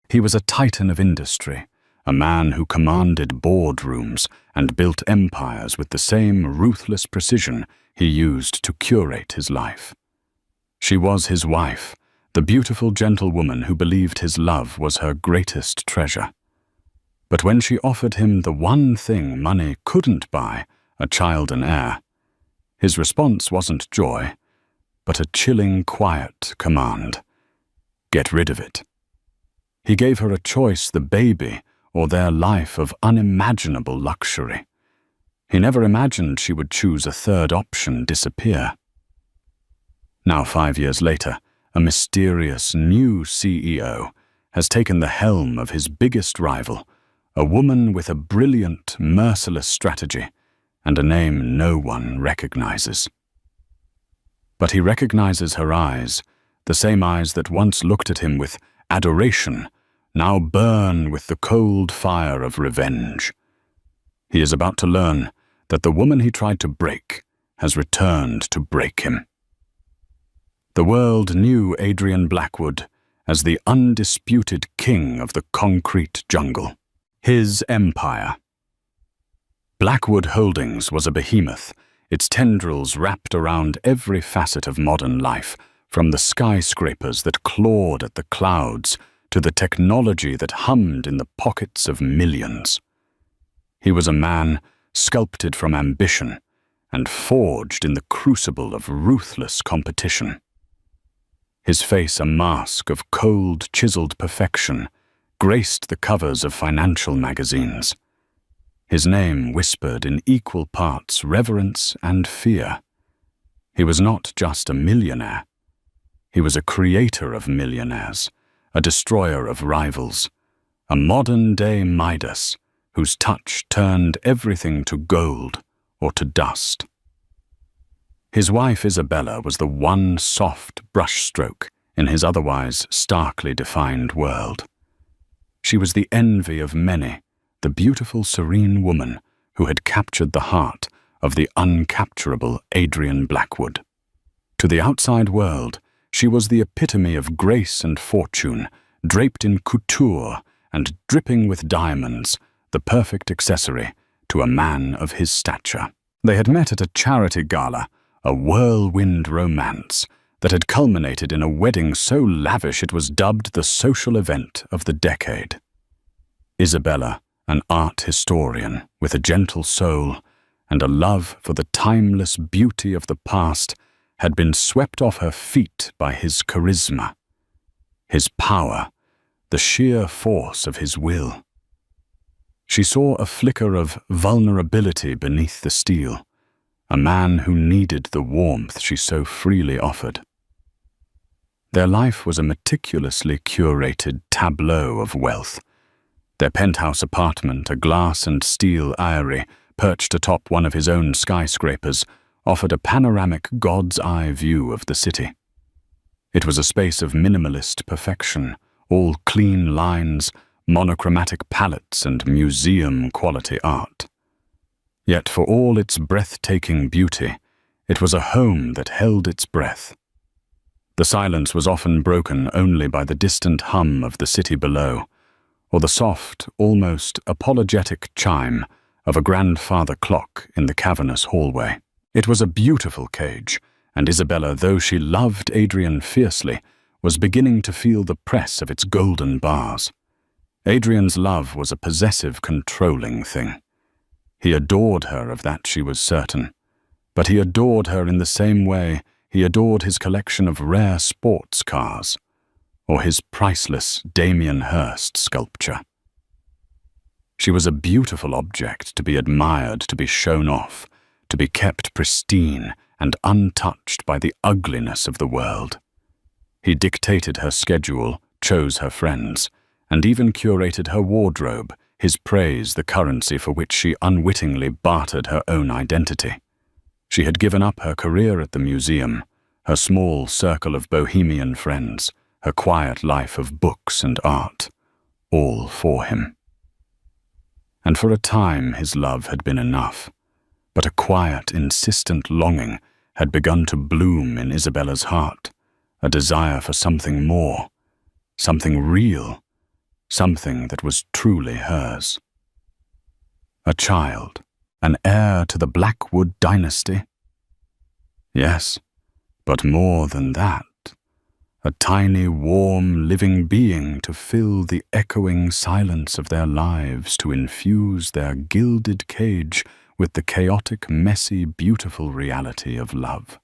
He was a titan of industry, a man who commanded boardrooms and built empires with the same ruthless precision he used to curate his life. She was his wife, the beautiful gentlewoman who believed his love was her greatest treasure. But when she offered him the one thing money couldn't buy, a child and heir, his response wasn't joy, but a chilling, quiet command. Get rid of it. He gave her a choice: the baby or their life of unimaginable luxury. He never imagined she would choose a third option: disappear. Now, 5 years later, a mysterious new CEO has taken the helm of his biggest rival, a woman with a brilliant, merciless strategy and a name no one recognizes. But he recognizes her eyes, the same eyes that once looked at him with adoration, now burn with the cold fire of revenge. He is about to learn that the woman he tried to break has returned to break him. The world knew Adrian Blackwood as the undisputed king of the concrete jungle. His empire. Blackwood Holdings was a behemoth, its tendrils wrapped around every facet of modern life, from the skyscrapers that clawed at the clouds to the technology that hummed in the pockets of millions. He was a man sculpted from ambition and forged in the crucible of ruthless competition. His face, a mask of cold, chiseled perfection, graced the covers of financial magazines. His name whispered in equal parts reverence and fear. He was not just a millionaire. He was a creator of millionaires, a destroyer of rivals, a modern-day Midas whose touch turned everything to gold or to dust. His wife Isabella was the one soft brushstroke in his otherwise starkly defined world. She was the envy of many, the beautiful, serene woman who had captured the heart of the uncapturable Adrian Blackwood. To the outside world, she was the epitome of grace and fortune, draped in couture and dripping with diamonds, the perfect accessory to a man of his stature. They had met at a charity gala, a whirlwind romance that had culminated in a wedding so lavish it was dubbed the social event of the decade. Isabella, an art historian with a gentle soul and a love for the timeless beauty of the past, had been swept off her feet by his charisma, his power, the sheer force of his will. She saw a flicker of vulnerability beneath the steel, a man who needed the warmth she so freely offered. Their life was a meticulously curated tableau of wealth. Their penthouse apartment, a glass and steel eyrie perched atop one of his own skyscrapers, offered a panoramic God's-eye view of the city. It was a space of minimalist perfection, all clean lines, monochromatic palettes, and museum-quality art. Yet for all its breathtaking beauty, it was a home that held its breath. The silence was often broken only by the distant hum of the city below, or the soft, almost apologetic chime of a grandfather clock in the cavernous hallway. It was a beautiful cage, and Isabella, though she loved Adrian fiercely, was beginning to feel the press of its golden bars. Adrian's love was a possessive, controlling thing. He adored her, of that she was certain, but he adored her in the same way he adored his collection of rare sports cars, or his priceless Damien Hirst sculpture. She was a beautiful object to be admired, to be shown off, to be kept pristine and untouched by the ugliness of the world. He dictated her schedule, chose her friends, and even curated her wardrobe, his praise the currency for which she unwittingly bartered her own identity. She had given up her career at the museum, her small circle of bohemian friends, her quiet life of books and art, all for him. And for a time his love had been enough, but a quiet, insistent longing had begun to bloom in Isabella's heart, a desire for something more, something real, something that was truly hers. A child, an heir to the Blackwood dynasty? Yes, but more than that. A tiny, warm, living being to fill the echoing silence of their lives, to infuse their gilded cage with the chaotic, messy, beautiful reality of love.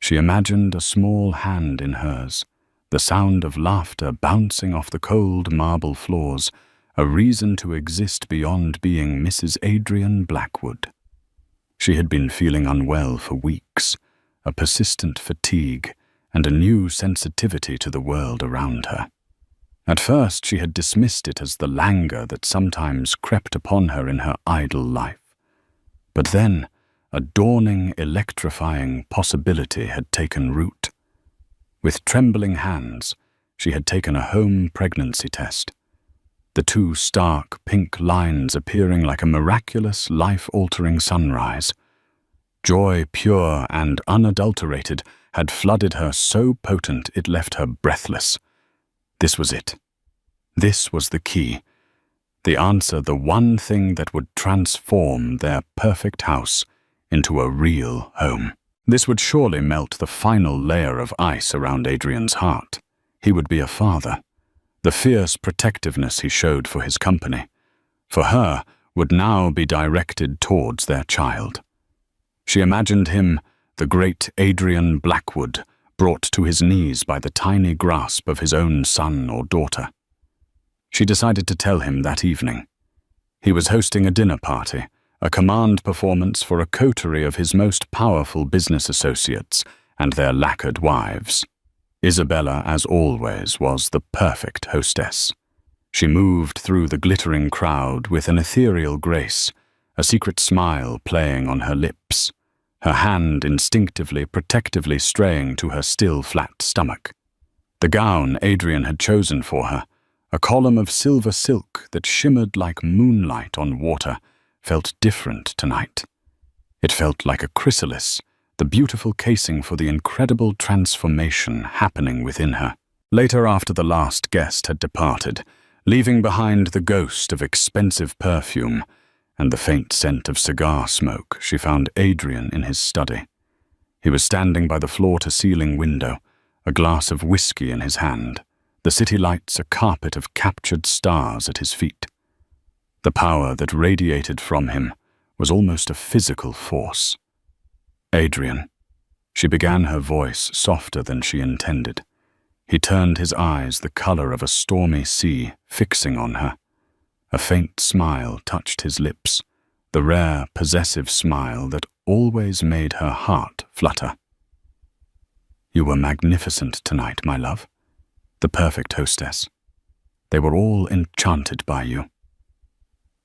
She imagined a small hand in hers, the sound of laughter bouncing off the cold marble floors, a reason to exist beyond being Mrs. Adrian Blackwood. She had been feeling unwell for weeks, a persistent fatigue, and a new sensitivity to the world around her. At first she had dismissed it as the languor that sometimes crept upon her in her idle life. But then a dawning, electrifying possibility had taken root. With trembling hands, she had taken a home pregnancy test, the 2 stark pink lines appearing like a miraculous, life-altering sunrise. Joy pure and unadulterated had flooded her so potent it left her breathless. This was it. This was the key. The answer, the one thing that would transform their perfect house into a real home. This would surely melt the final layer of ice around Adrian's heart. He would be a father. The fierce protectiveness he showed for his company, for her, would now be directed towards their child. She imagined him, the great Adrian Blackwood, brought to his knees by the tiny grasp of his own son or daughter. She decided to tell him that evening. He was hosting a dinner party, a command performance for a coterie of his most powerful business associates and their lacquered wives. Isabella, as always, was the perfect hostess. She moved through the glittering crowd with an ethereal grace, a secret smile playing on her lips, her hand instinctively, protectively straying to her still flat stomach. The gown Adrian had chosen for her, a column of silver silk that shimmered like moonlight on water, felt different tonight. It felt like a chrysalis, the beautiful casing for the incredible transformation happening within her. Later, after the last guest had departed, leaving behind the ghost of expensive perfume and the faint scent of cigar smoke, she found Adrian in his study. He was standing by the floor-to-ceiling window, a glass of whiskey in his hand, the city lights a carpet of captured stars at his feet. The power that radiated from him was almost a physical force. Adrian. She began, her voice softer than she intended. He turned his eyes the color of a stormy sea, fixing on her. A faint smile touched his lips, the rare, possessive smile that always made her heart flutter. You were magnificent tonight, my love. The perfect hostess. They were all enchanted by you.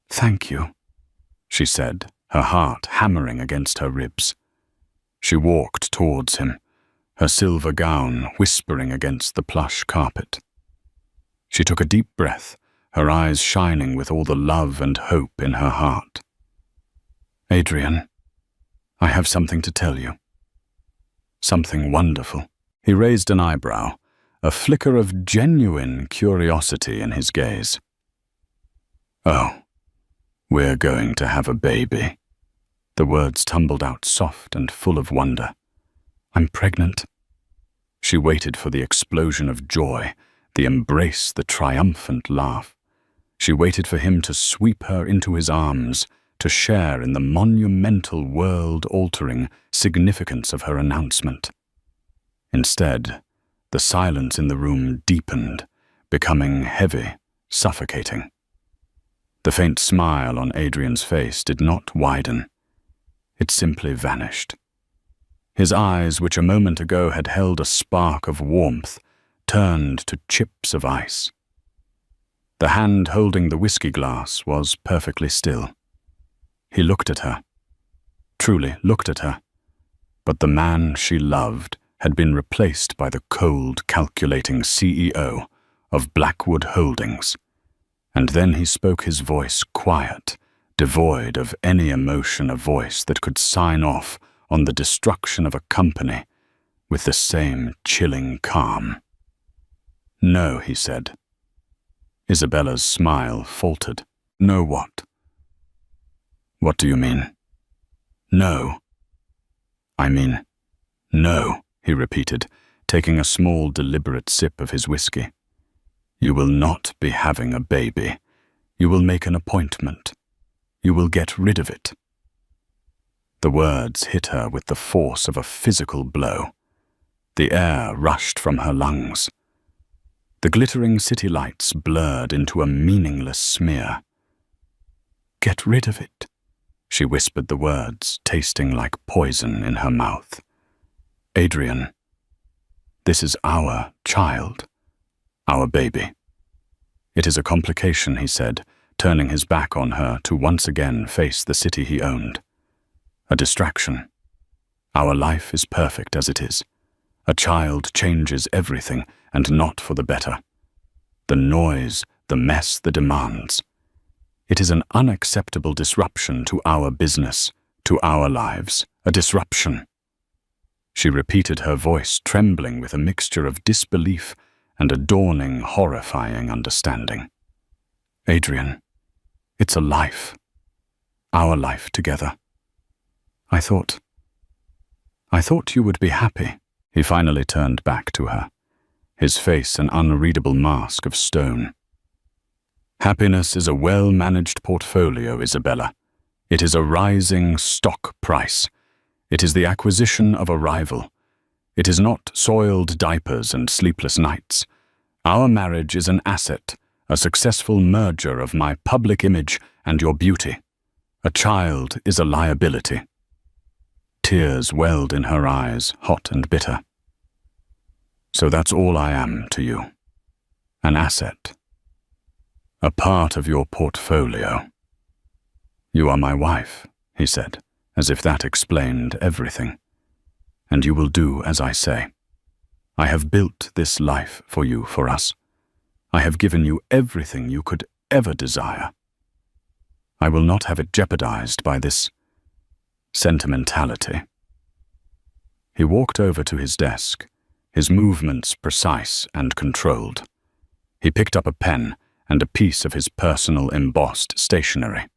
Thank you, she said, her heart hammering against her ribs. She walked towards him, her silver gown whispering against the plush carpet. She took a deep breath, her eyes shining with all the love and hope in her heart. Adrian, I have something to tell you. Something wonderful. He raised an eyebrow, a flicker of genuine curiosity in his gaze. Oh, we're going to have a baby. The words tumbled out soft and full of wonder. I'm pregnant. She waited for the explosion of joy, the embrace, the triumphant laugh. She waited for him to sweep her into his arms, to share in the monumental, world-altering significance of her announcement. Instead, the silence in the room deepened, becoming heavy, suffocating. The faint smile on Adrian's face did not widen. It simply vanished. His eyes, which a moment ago had held a spark of warmth, turned to chips of ice. The hand holding the whiskey glass was perfectly still. He looked at her, truly looked at her, but the man she loved had been replaced by the cold, calculating CEO of Blackwood Holdings. And then he spoke, his voice quiet, devoid of any emotion, a voice that could sign off on the destruction of a company with the same chilling calm. No, he said. Isabella's smile faltered. "No what?" "What do you mean?" "No." "I mean, no," he repeated, taking a small, deliberate sip of his whiskey. "You will not be having a baby. You will make an appointment. You will get rid of it." The words hit her with the force of a physical blow. The air rushed from her lungs. The glittering city lights blurred into a meaningless smear. "Get rid of it," she whispered the words, tasting like poison in her mouth. "Adrian, this is our child, our baby." "It is a complication," he said, turning his back on her to once again face the city he owned. "A distraction. Our life is perfect as it is. A child changes everything, and not for the better. The noise, the mess, the demands. It is an unacceptable disruption to our business, to our lives, a disruption." She repeated, her voice trembling with a mixture of disbelief and a dawning, horrifying understanding. "Adrian, it's a life. Our life together. I thought you would be happy." He finally turned back to her, his face an unreadable mask of stone. "Happiness is a well-managed portfolio, Isabella. It is a rising stock price. It is the acquisition of a rival. It is not soiled diapers and sleepless nights. Our marriage is an asset, a successful merger of my public image and your beauty. A child is a liability." Tears welled in her eyes, hot and bitter. "So that's all I am to you. An asset. A part of your portfolio." "You are my wife," he said, as if that explained everything. "And you will do as I say. I have built this life for you, for us. I have given you everything you could ever desire. I will not have it jeopardized by this sentimentality." He walked over to his desk, his movements precise and controlled. He picked up a pen and a piece of his personal embossed stationery.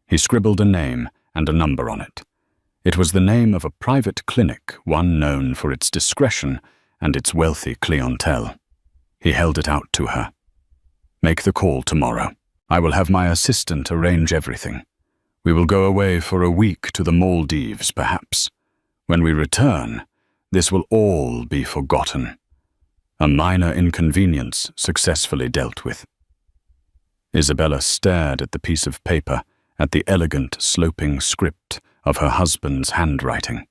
He scribbled a name and a number on it. It was the name of a private clinic, one known for its discretion and its wealthy clientele. He held it out to her. "Make the call tomorrow. I will have my assistant arrange everything. We will go away for a week to the Maldives, perhaps. When we return, this will all be forgotten. A minor inconvenience successfully dealt with." Isabella stared at the piece of paper, at the elegant, sloping script of her husband's handwriting.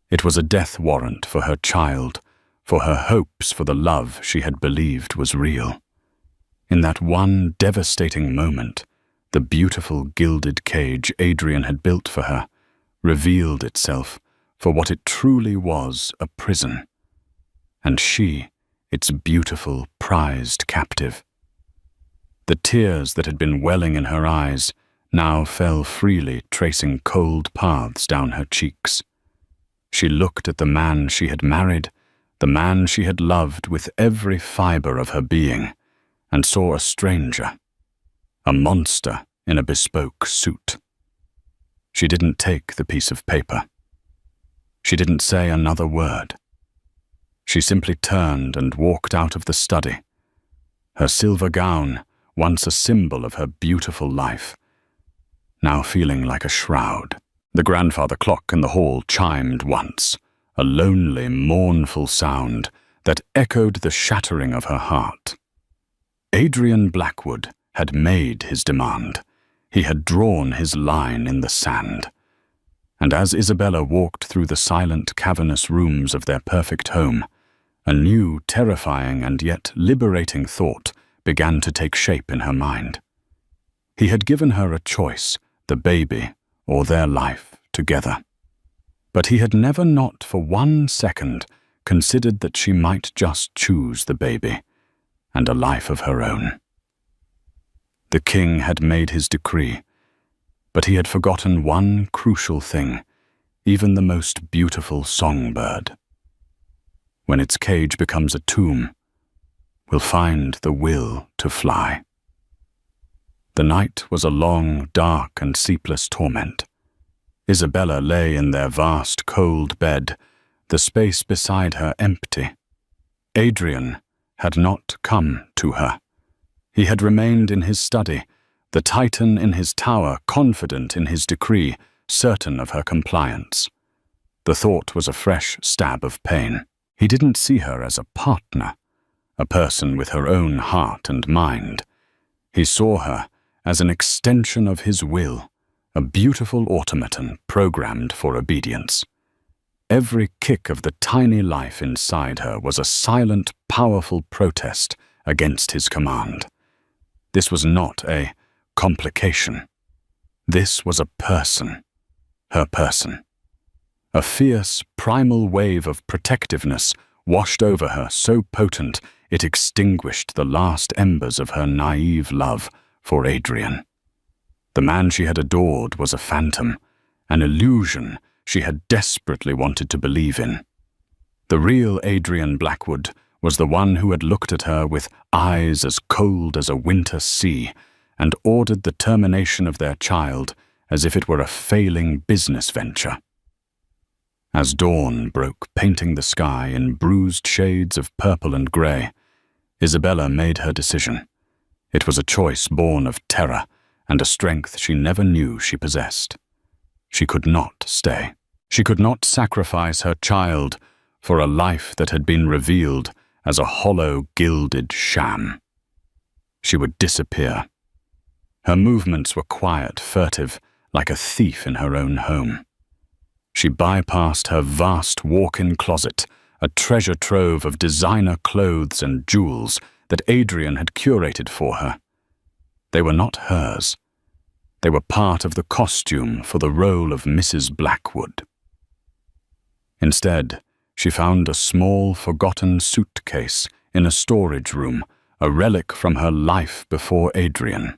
It was a death warrant for her child, for her hopes for the love she had believed was real. In that one devastating moment, the beautiful gilded cage Adrian had built for her revealed itself for what it truly was, a prison. And she, its beautiful, prized captive. The tears that had been welling in her eyes now fell freely, tracing cold paths down her cheeks. She looked at the man she had married, the man she had loved with every fiber of her being, and saw a stranger, a monster in a bespoke suit. She didn't take the piece of paper. She didn't say another word. She simply turned and walked out of the study. Her silver gown, once a symbol of her beautiful life, now feeling like a shroud. The grandfather clock in the hall chimed once, a lonely, mournful sound that echoed the shattering of her heart. Adrian Blackwood had made his demand. He had drawn his line in the sand. And as Isabella walked through the silent, cavernous rooms of their perfect home, a new, terrifying and yet liberating thought began to take shape in her mind. He had given her a choice, the baby or their life together. But he had never, not for 1 second, considered that she might just choose the baby and a life of her own. The king had made his decree, but he had forgotten one crucial thing, even the most beautiful songbird. When its cage becomes a tomb, will find the will to fly. The night was a long, dark, and sleepless torment. Isabella lay in their vast, cold bed, the space beside her empty. Adrian had not come to her. He had remained in his study, the Titan in his tower, confident in his decree, certain of her compliance. The thought was a fresh stab of pain. He didn't see her as a partner, a person with her own heart and mind. He saw her as an extension of his will, a beautiful automaton programmed for obedience. Every kick of the tiny life inside her was a silent, powerful protest against his command. This was not a complication. This was a person, her person. A fierce, primal wave of protectiveness washed over her so potent it extinguished the last embers of her naive love for Adrian. The man she had adored was a phantom, an illusion she had desperately wanted to believe in. The real Adrian Blackwood was the one who had looked at her with eyes as cold as a winter sea and ordered the termination of their child as if it were a failing business venture. As dawn broke, painting the sky in bruised shades of purple and grey, Isabella made her decision. It was a choice born of terror and a strength she never knew she possessed. She could not stay. She could not sacrifice her child for a life that had been revealed as a hollow, gilded sham. She would disappear. Her movements were quiet, furtive, like a thief in her own home. She bypassed her vast walk-in closet, a treasure trove of designer clothes and jewels that Adrian had curated for her. They were not hers. They were part of the costume for the role of Mrs. Blackwood. Instead, she found a small, forgotten suitcase in a storage room, a relic from her life before Adrian.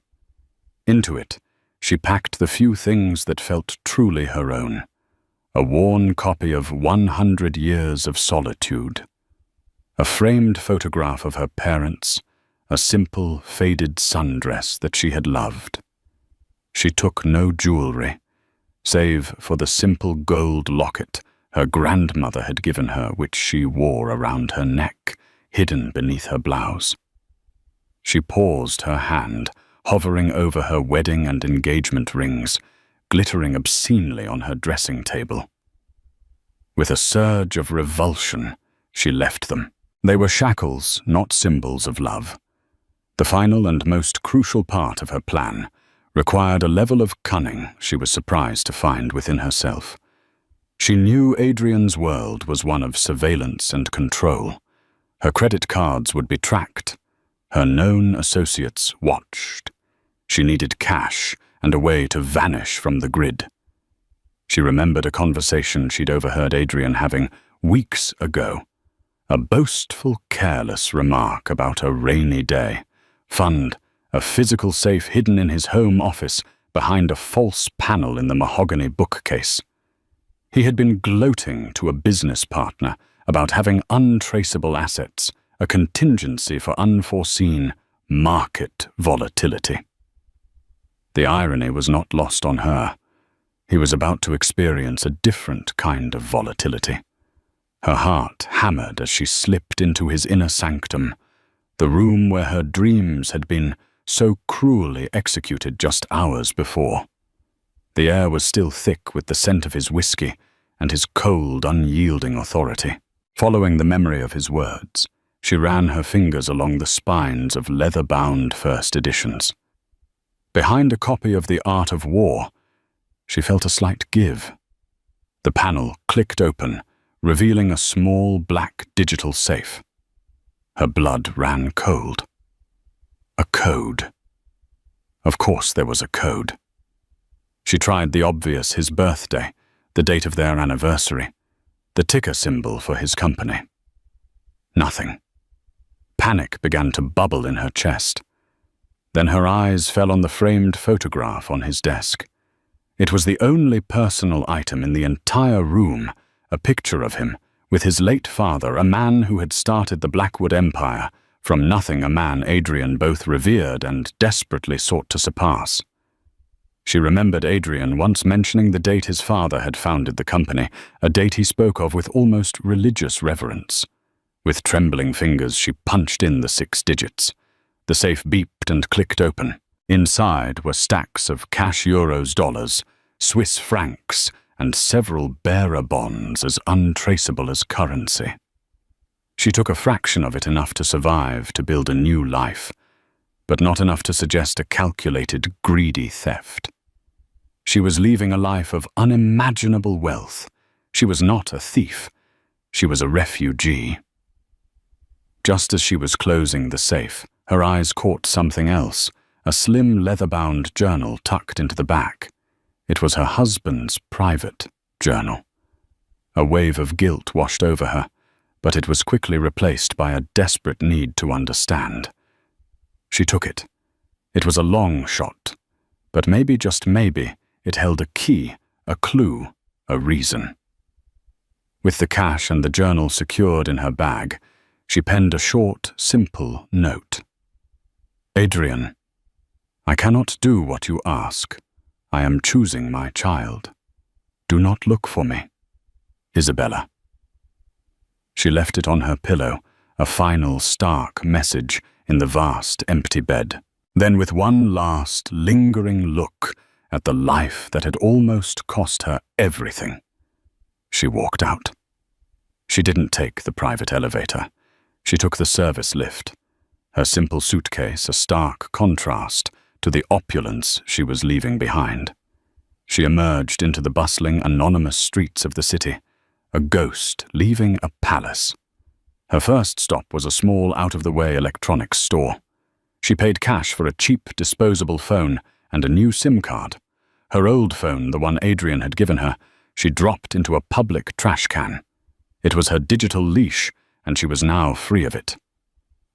Into it, she packed the few things that felt truly her own. A worn copy of 100 Years of Solitude, a framed photograph of her parents, a simple, faded sundress that she had loved. She took no jewelry, save for the simple gold locket her grandmother had given her, which she wore around her neck, hidden beneath her blouse. She paused her hand, hovering over her wedding and engagement rings, glittering obscenely on her dressing table. With a surge of revulsion, she left them. They were shackles, not symbols of love. The final and most crucial part of her plan required a level of cunning she was surprised to find within herself. She knew Adrian's world was one of surveillance and control. Her credit cards would be tracked. Her known associates watched. She needed cash and a way to vanish from the grid. She remembered a conversation she'd overheard Adrian having weeks ago. A boastful, careless remark about a rainy day. Fund, a physical safe hidden in his home office behind a false panel in the mahogany bookcase. He had been gloating to a business partner about having untraceable assets, a contingency for unforeseen market volatility. The irony was not lost on her. He was about to experience a different kind of volatility. Her heart hammered as she slipped into his inner sanctum, the room where her dreams had been so cruelly executed just hours before. The air was still thick with the scent of his whiskey and his cold, unyielding authority. Following the memory of his words, she ran her fingers along the spines of leather-bound first editions. Behind a copy of The Art of War, she felt a slight give. The panel clicked open, revealing a small black digital safe. Her blood ran cold. A code. Of course there was a code. She tried the obvious, his birthday, the date of their anniversary, the ticker symbol for his company. Nothing. Panic began to bubble in her chest. Then her eyes fell on the framed photograph on his desk. It was the only personal item in the entire room, a picture of him, with his late father, a man who had started the Blackwood Empire, from nothing a man Adrian both revered and desperately sought to surpass. She remembered Adrian once mentioning the date his father had founded the company, a date he spoke of with almost religious reverence. With trembling fingers, she punched in the 6 digits. The safe beeped and clicked open. Inside were stacks of cash euros, dollars, Swiss francs, and several bearer bonds as untraceable as currency. She took a fraction of it, enough to survive, to build a new life, but not enough to suggest a calculated, greedy theft. She was leaving a life of unimaginable wealth. She was not a thief. She was a refugee. Just as she was closing the safe, her eyes caught something else, a slim leather-bound journal tucked into the back. It was her husband's private journal. A wave of guilt washed over her, but it was quickly replaced by a desperate need to understand. She took it. It was a long shot, but maybe, just maybe, it held a key, a clue, a reason. With the cash and the journal secured in her bag, she penned a short, simple note. Adrian, I cannot do what you ask. I am choosing my child. Do not look for me. Isabella. She left it on her pillow, a final stark message in the vast empty bed. Then, with one last lingering look at the life that had almost cost her everything, she walked out. She didn't take the private elevator. She took the service lift, her simple suitcase a stark contrast to the opulence she was leaving behind. She emerged into the bustling, anonymous streets of the city, a ghost leaving a palace. Her first stop was a small, out-of-the-way electronics store. She paid cash for a cheap, disposable phone and a new SIM card. Her old phone, the one Adrian had given her, she dropped into a public trash can. It was her digital leash, and she was now free of it.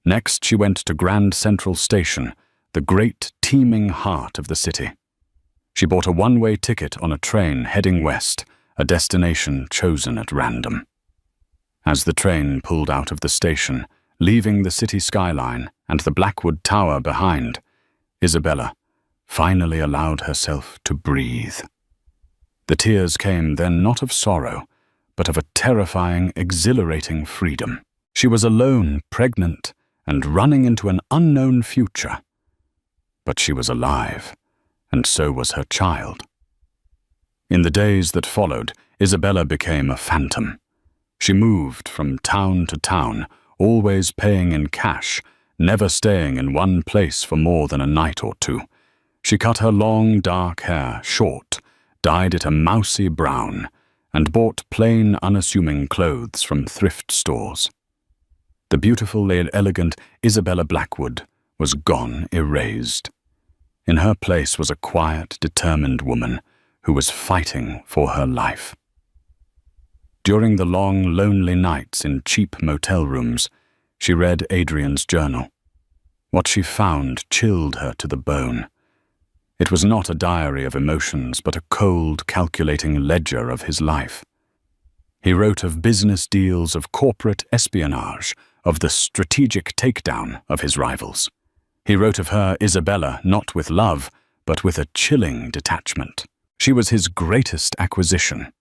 Next, she went to Grand Central Station, the great, teeming heart of the city. She bought a one-way ticket on a train heading west, a destination chosen at random. As the train pulled out of the station, leaving the city skyline and the Blackwood Tower behind, Isabella finally allowed herself to breathe. The tears came then not of sorrow, but of a terrifying, exhilarating freedom. She was alone, pregnant, and running into an unknown future. But she was alive, and so was her child. In the days that followed, Isabella became a phantom. She moved from town to town, always paying in cash, never staying in one place for more than a night or two. She cut her long, dark hair short, dyed it a mousy brown, and bought plain, unassuming clothes from thrift stores. The beautiful, elegant Isabella Blackwood was gone, erased. In her place was a quiet, determined woman who was fighting for her life. During the long, lonely nights in cheap motel rooms, she read Adrian's journal. What she found chilled her to the bone. It was not a diary of emotions, but a cold, calculating ledger of his life. He wrote of business deals, of corporate espionage, of the strategic takedown of his rivals. He wrote of her, Isabella, not with love, but with a chilling detachment. She was his greatest acquisition,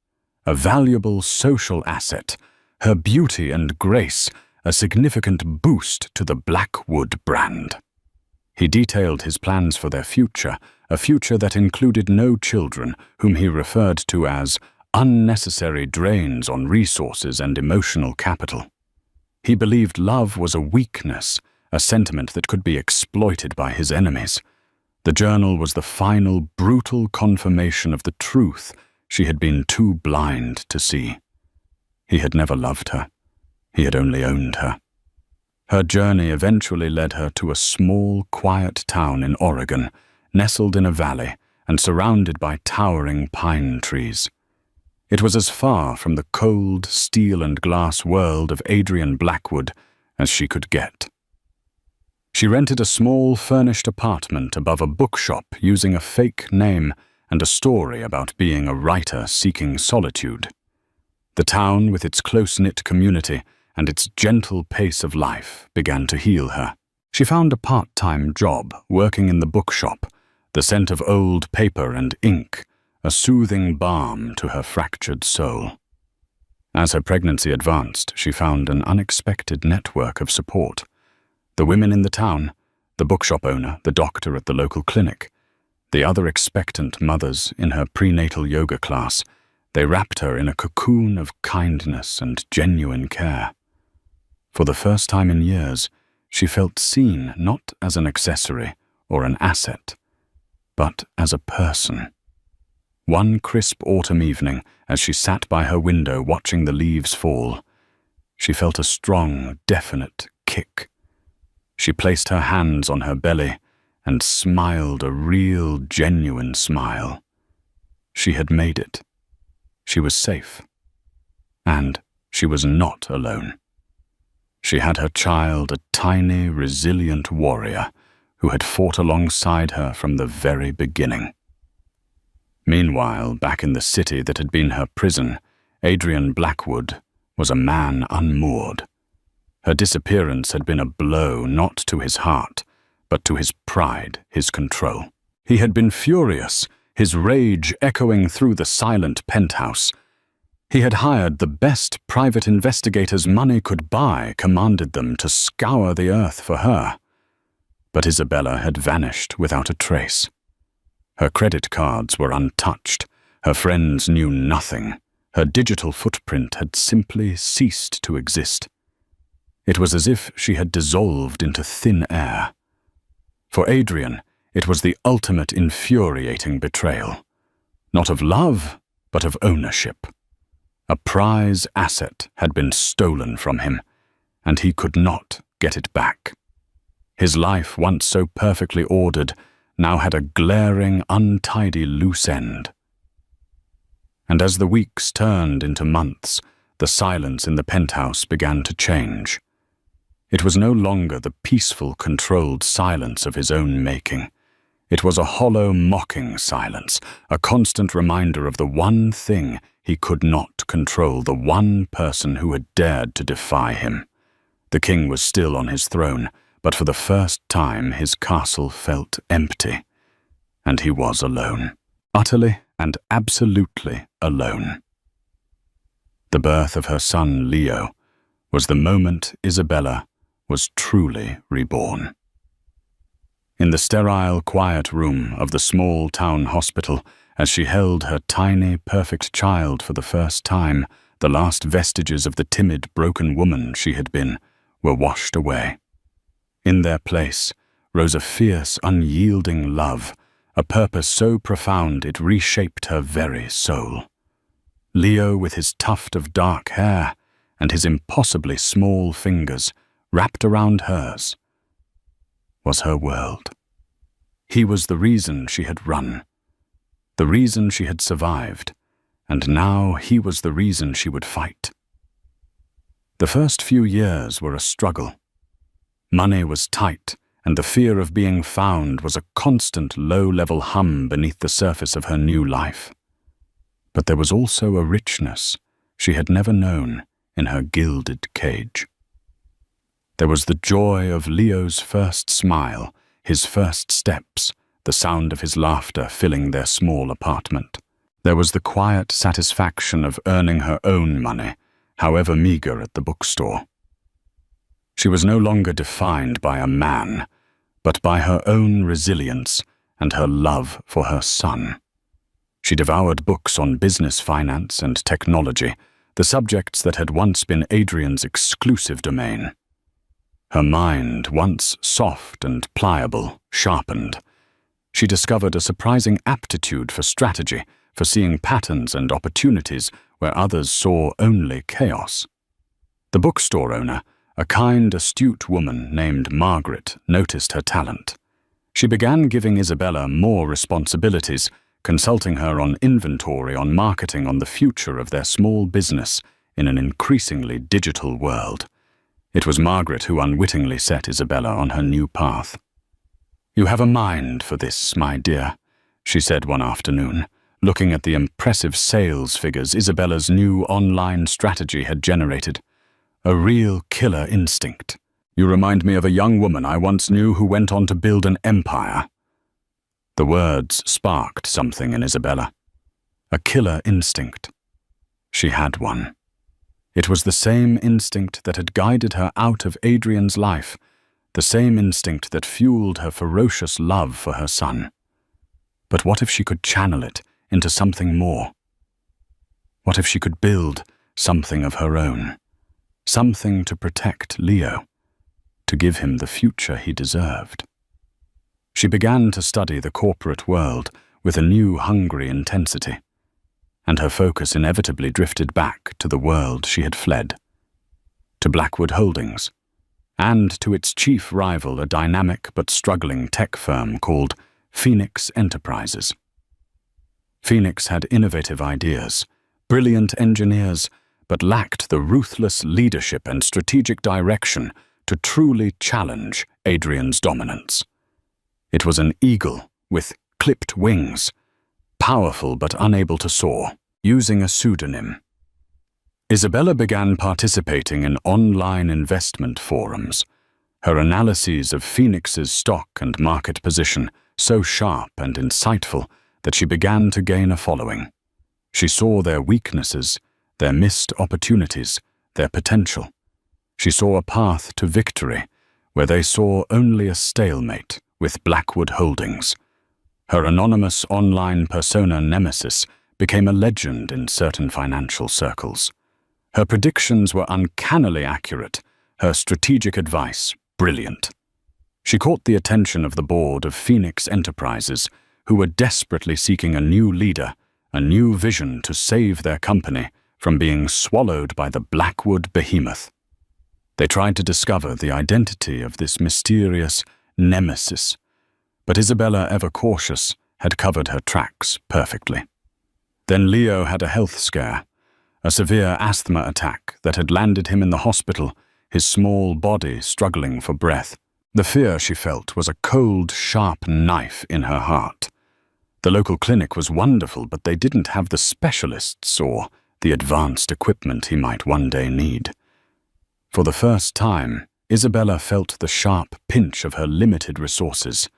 a valuable social asset, her beauty and grace a significant boost to the Blackwood brand. He detailed his plans for their future, a future that included no children, whom he referred to as unnecessary drains on resources and emotional capital. He believed love was a weakness, a sentiment that could be exploited by his enemies. The journal was the final, brutal confirmation of the truth she had been too blind to see. He had never loved her. He had only owned her. Her journey eventually led her to a small, quiet town in Oregon, nestled in a valley and surrounded by towering pine trees. It was as far from the cold, steel and glass world of Adrian Blackwood as she could get. She rented a small, furnished apartment above a bookshop using a fake name and a story about being a writer seeking solitude. The town, with its close-knit community and its gentle pace of life began to heal her. She found a part-time job working in the bookshop, the scent of old paper and ink, a soothing balm to her fractured soul. As her pregnancy advanced, she found an unexpected network of support. The women in the town, the bookshop owner, the doctor at the local clinic, the other expectant mothers in her prenatal yoga class, they wrapped her in a cocoon of kindness and genuine care. For the first time in years, she felt seen not as an accessory or an asset, but as a person. One crisp autumn evening, as she sat by her window watching the leaves fall, she felt a strong, definite kick. She placed her hands on her belly and smiled a real, genuine smile. She had made it. She was safe. And she was not alone. She had her child, a tiny, resilient warrior who had fought alongside her from the very beginning. Meanwhile, back in the city that had been her prison, Adrian Blackwood was a man unmoored. Her disappearance had been a blow not to his heart, but to his pride, his control. He had been furious, his rage echoing through the silent penthouse. He had hired the best private investigators money could buy, commanded them to scour the earth for her. But Isabella had vanished without a trace. Her credit cards were untouched. Her friends knew nothing. Her digital footprint had simply ceased to exist. It was as if she had dissolved into thin air. For Adrian, it was the ultimate infuriating betrayal. Not of love, but of ownership. A prize asset had been stolen from him, and he could not get it back. His life, once so perfectly ordered, now had a glaring, untidy loose end. And as the weeks turned into months, the silence in the penthouse began to change. It was no longer the peaceful, controlled silence of his own making. It was a hollow, mocking silence, a constant reminder of the one thing he could not control, the one person who had dared to defy him. The king was still on his throne, but for the first time his castle felt empty, and he was alone, utterly and absolutely alone. The birth of her son, Leo, was the moment Isabella was truly reborn. In the sterile, quiet room of the small town hospital, as she held her tiny, perfect child for the first time, the last vestiges of the timid, broken woman she had been were washed away. In their place rose a fierce, unyielding love, a purpose so profound it reshaped her very soul. Leo, with his tuft of dark hair and his impossibly small fingers wrapped around hers, was her world. He was the reason she had run, the reason she had survived, and now he was the reason she would fight. The first few years were a struggle. Money was tight, and the fear of being found was a constant low-level hum beneath the surface of her new life. But there was also a richness she had never known in her gilded cage. There was the joy of Leo's first smile, his first steps, the sound of his laughter filling their small apartment. There was the quiet satisfaction of earning her own money, however meager, at the bookstore. She was no longer defined by a man, but by her own resilience and her love for her son. She devoured books on business, finance, and technology, the subjects that had once been Adrian's exclusive domain. Her mind, once soft and pliable, sharpened. She discovered a surprising aptitude for strategy, for seeing patterns and opportunities where others saw only chaos. The bookstore owner, a kind, astute woman named Margaret, noticed her talent. She began giving Isabella more responsibilities, consulting her on inventory, on marketing, on the future of their small business in an increasingly digital world. It was Margaret who unwittingly set Isabella on her new path. "You have a mind for this, my dear," she said one afternoon, looking at the impressive sales figures Isabella's new online strategy had generated. A real killer instinct. You remind me of a young woman I once knew who went on to build an empire. The words sparked something in Isabella. A killer instinct. She had one. It was the same instinct that had guided her out of Adrian's life, the same instinct that fueled her ferocious love for her son. But what if she could channel it into something more? What if she could build something of her own? Something to protect Leo, to give him the future he deserved. She began to study the corporate world with a new hungry intensity, and her focus inevitably drifted back to the world she had fled, to Blackwood Holdings, and to its chief rival, a dynamic but struggling tech firm called Phoenix Enterprises. Phoenix had innovative ideas, brilliant engineers, but lacked the ruthless leadership and strategic direction to truly challenge Adrian's dominance. It was an eagle with clipped wings, powerful but unable to soar, using a pseudonym. Isabella began participating in online investment forums, her analyses of Phoenix's stock and market position so sharp and insightful that she began to gain a following. She saw their weaknesses, their missed opportunities, their potential. She saw a path to victory where they saw only a stalemate with Blackwood Holdings. Her anonymous online persona nemesis became a legend in certain financial circles. Her predictions were uncannily accurate, her strategic advice brilliant. She caught the attention of the board of Phoenix Enterprises, who were desperately seeking a new leader, a new vision to save their company from being swallowed by the Blackwood behemoth. They tried to discover the identity of this mysterious nemesis, but Isabella, ever cautious, had covered her tracks perfectly. Then Leo had a health scare, a severe asthma attack that had landed him in the hospital, his small body struggling for breath. The fear she felt was a cold, sharp knife in her heart. The local clinic was wonderful, but they didn't have the specialists or the advanced equipment he might one day need. For the first time, Isabella felt the sharp pinch of her limited resources.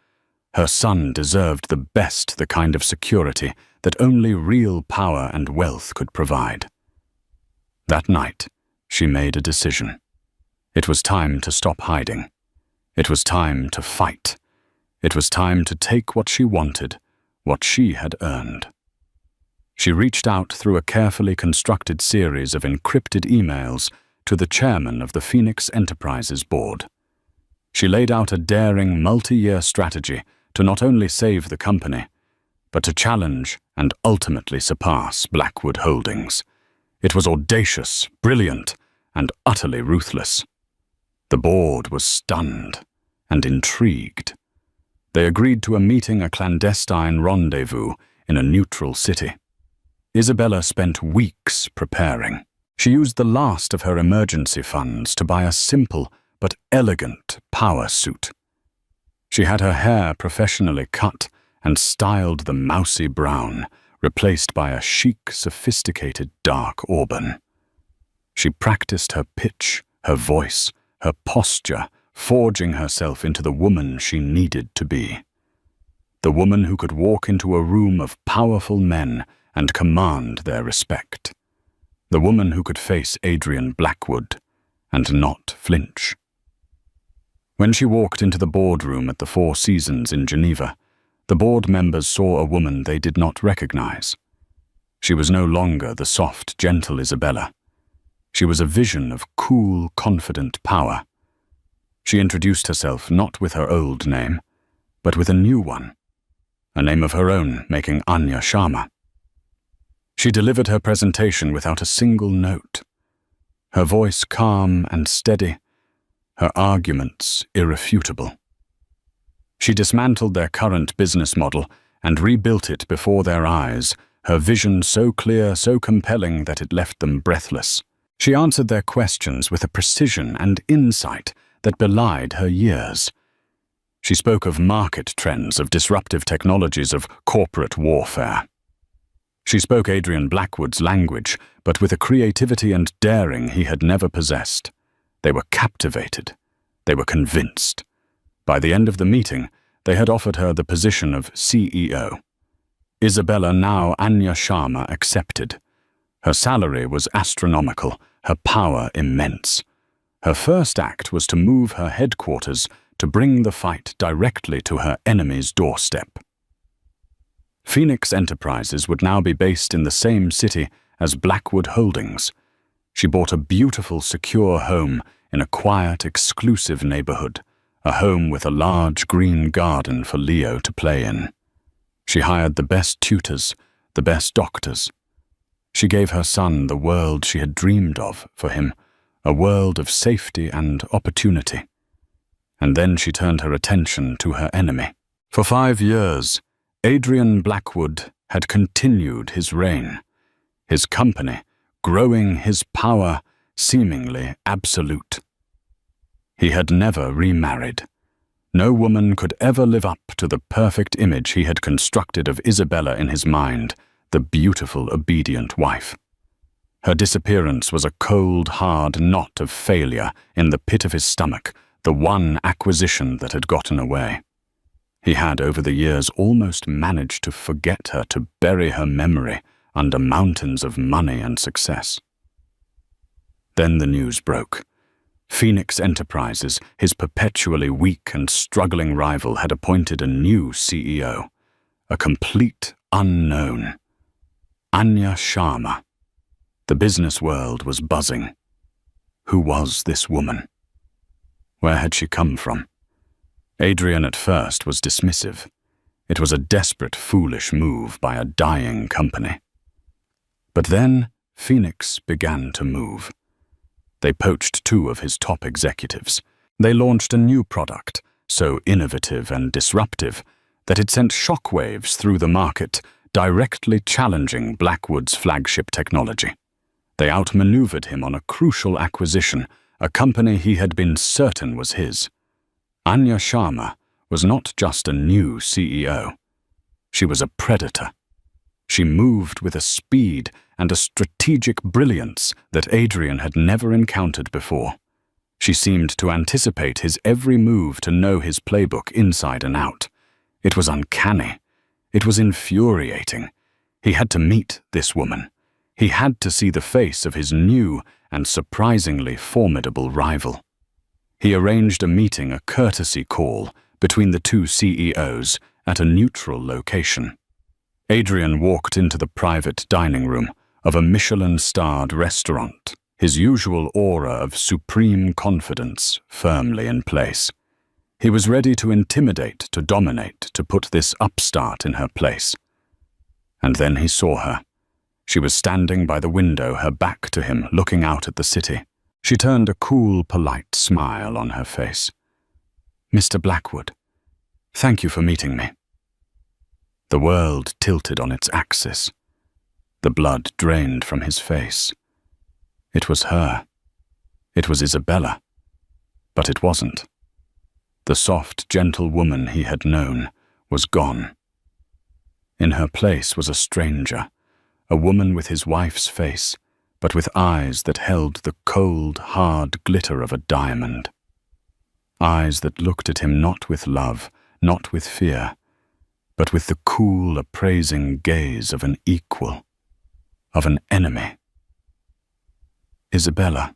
Her son deserved the best, the kind of security that only real power and wealth could provide. That night, she made a decision. It was time to stop hiding. It was time to fight. It was time to take what she wanted, what she had earned. She reached out through a carefully constructed series of encrypted emails to the chairman of the Phoenix Enterprises board. She laid out a daring multi-year strategy to not only save the company, but to challenge and ultimately surpass Blackwood Holdings. It was audacious, brilliant, and utterly ruthless. The board was stunned and intrigued. They agreed to a clandestine rendezvous in a neutral city. Isabella spent weeks preparing. She used the last of her emergency funds to buy a simple but elegant power suit. She had her hair professionally cut and styled the mousy brown, replaced by a chic, sophisticated dark auburn. She practiced her pitch, her voice, her posture, forging herself into the woman she needed to be. The woman who could walk into a room of powerful men and command their respect. The woman who could face Adrian Blackwood and not flinch. When she walked into the boardroom at the Four Seasons in Geneva, the board members saw a woman they did not recognize. She was no longer the soft, gentle Isabella. She was a vision of cool, confident power. She introduced herself not with her old name, but with a new one, a name of her own, making Anya Sharma. She delivered her presentation without a single note, her voice calm and steady, her arguments irrefutable. She dismantled their current business model and rebuilt it before their eyes, her vision so clear, so compelling that it left them breathless. She answered their questions with a precision and insight that belied her years. She spoke of market trends, of disruptive technologies, of corporate warfare. She spoke Adrian Blackwood's language, but with a creativity and daring he had never possessed. They were captivated. They were convinced. By the end of the meeting, they had offered her the position of CEO. Isabella, now Anya Sharma, accepted. Her salary was astronomical, her power immense. Her first act was to move her headquarters to bring the fight directly to her enemy's doorstep. Phoenix Enterprises would now be based in the same city as Blackwood Holdings. She bought a beautiful, secure home in a quiet, exclusive neighborhood, a home with a large green garden for Leo to play in. She hired the best tutors, the best doctors. She gave her son the world she had dreamed of for him, a world of safety and opportunity. And then she turned her attention to her enemy. For 5 years, Adrian Blackwood had continued his reign, his company growing, his power seemingly absolute. He had never remarried. No woman could ever live up to the perfect image he had constructed of Isabella in his mind, the beautiful, obedient wife. Her disappearance was a cold, hard knot of failure in the pit of his stomach, the one acquisition that had gotten away. He had, over the years, almost managed to forget her, to bury her memory under mountains of money and success. Then the news broke. Phoenix Enterprises, his perpetually weak and struggling rival, had appointed a new CEO, a complete unknown. Anya Sharma. The business world was buzzing. Who was this woman? Where had she come from? Adrian at first was dismissive. It was a desperate, foolish move by a dying company. But then Phoenix began to move. They poached 2 of his top executives. They launched a new product, so innovative and disruptive that it sent shockwaves through the market, directly challenging Blackwood's flagship technology. They outmaneuvered him on a crucial acquisition, a company he had been certain was his. Anya Sharma was not just a new CEO. She was a predator. She moved with a speed and a strategic brilliance that Adrian had never encountered before. She seemed to anticipate his every move, to know his playbook inside and out. It was uncanny. It was infuriating. He had to meet this woman. He had to see the face of his new and surprisingly formidable rival. He arranged a meeting, a courtesy call, between the 2 CEOs at a neutral location. Adrian walked into the private dining room of a Michelin-starred restaurant, his usual aura of supreme confidence firmly in place. He was ready to intimidate, to dominate, to put this upstart in her place. And then he saw her. She was standing by the window, her back to him, looking out at the city. She turned a cool, polite smile on her face. "Mr. Blackwood, thank you for meeting me." The world tilted on its axis. The blood drained from his face. It was her. It was Isabella. But it wasn't. The soft, gentle woman he had known was gone. In her place was a stranger, a woman with his wife's face, but with eyes that held the cold, hard glitter of a diamond. Eyes that looked at him not with love, not with fear, but with the cool, appraising gaze of an equal, of an enemy. "Isabella,"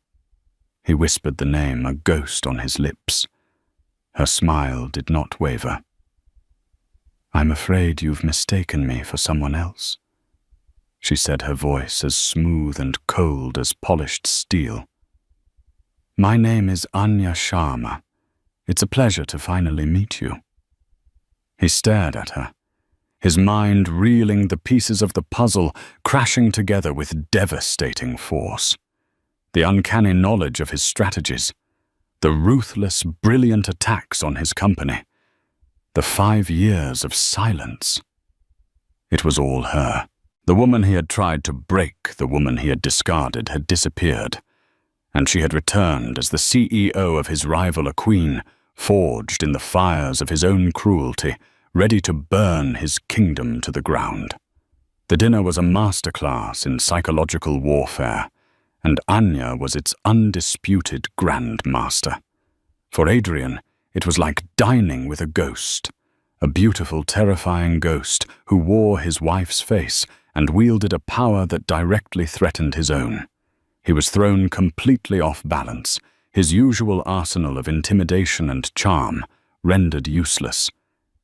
he whispered the name, a ghost on his lips. Her smile did not waver. "I'm afraid you've mistaken me for someone else," she said, her voice as smooth and cold as polished steel. "My name is Anya Sharma. It's a pleasure to finally meet you." He stared at her, his mind reeling, the pieces of the puzzle crashing together with devastating force. The uncanny knowledge of his strategies, the ruthless, brilliant attacks on his company, the 5 years of silence. It was all her. The woman he had tried to break, the woman he had discarded, had disappeared, and she had returned as the CEO of his rival, a queen, forged in the fires of his own cruelty, ready to burn his kingdom to the ground. The dinner was a masterclass in psychological warfare, and Anya was its undisputed grandmaster. For Adrian, it was like dining with a ghost, a beautiful, terrifying ghost who wore his wife's face and wielded a power that directly threatened his own. He was thrown completely off balance, his usual arsenal of intimidation and charm rendered useless.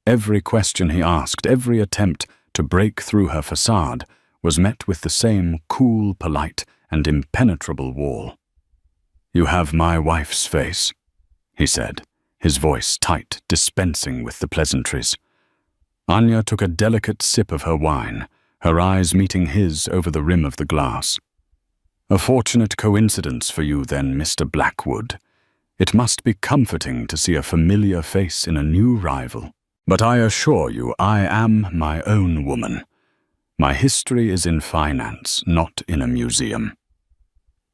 Every question he asked, every attempt to break through her facade, was met with the same cool, polite, and impenetrable wall. "You have my wife's face," he said, his voice tight, dispensing with the pleasantries. Anya took a delicate sip of her wine, her eyes meeting his over the rim of the glass. "A fortunate coincidence for you then, Mr. Blackwood. It must be comforting to see a familiar face in a new rival. But I assure you, I am my own woman. My history is in finance, not in a museum."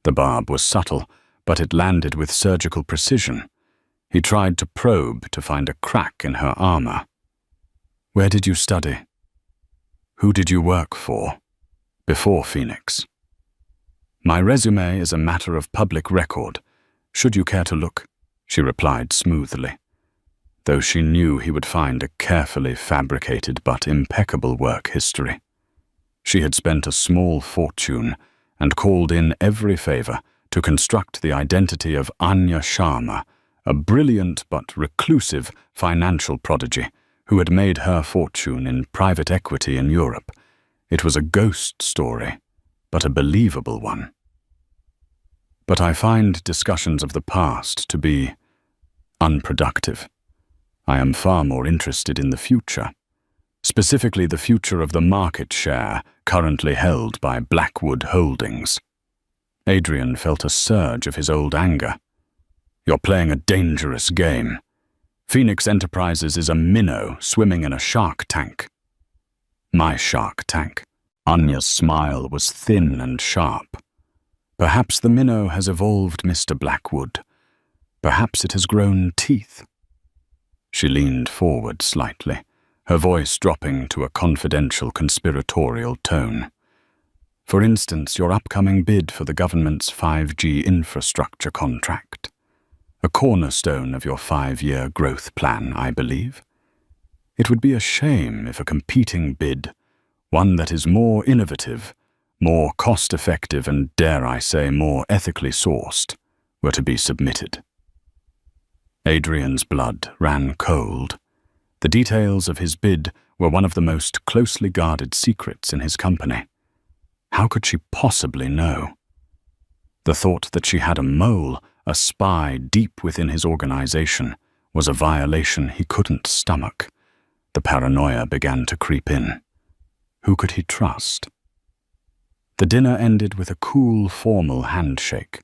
The barb was subtle, but it landed with surgical precision. He tried to probe to find a crack in her armor. "Where did you study? Who did you work for before Phoenix?" "My resume is a matter of public record, should you care to look," she replied smoothly, though she knew he would find a carefully fabricated but impeccable work history. She had spent a small fortune and called in every favor to construct the identity of Anya Sharma, a brilliant but reclusive financial prodigy who had made her fortune in private equity in Europe. It was a ghost story, but a believable one. But I find discussions of the past to be unproductive. I am far more interested in the future, specifically the future of the market share currently held by Blackwood Holdings. Adrian felt a surge of his old anger. "You're playing a dangerous game. Phoenix Enterprises is a minnow swimming in a shark tank." "My shark tank." Anya's smile was thin and sharp. "Perhaps the minnow has evolved, Mr. Blackwood. Perhaps it has grown teeth." She leaned forward slightly, her voice dropping to a confidential, conspiratorial tone. "For instance, your upcoming bid for the government's 5G infrastructure contract. A cornerstone of your 5-year growth plan, I believe. It would be a shame if a competing bid, one that is more innovative, more cost-effective and, dare I say, more ethically sourced, were to be submitted." Adrian's blood ran cold. The details of his bid were one of the most closely guarded secrets in his company. How could she possibly know? The thought that she had a mole, a spy deep within his organization, was a violation he couldn't stomach. The paranoia began to creep in. Who could he trust? The dinner ended with a cool, formal handshake.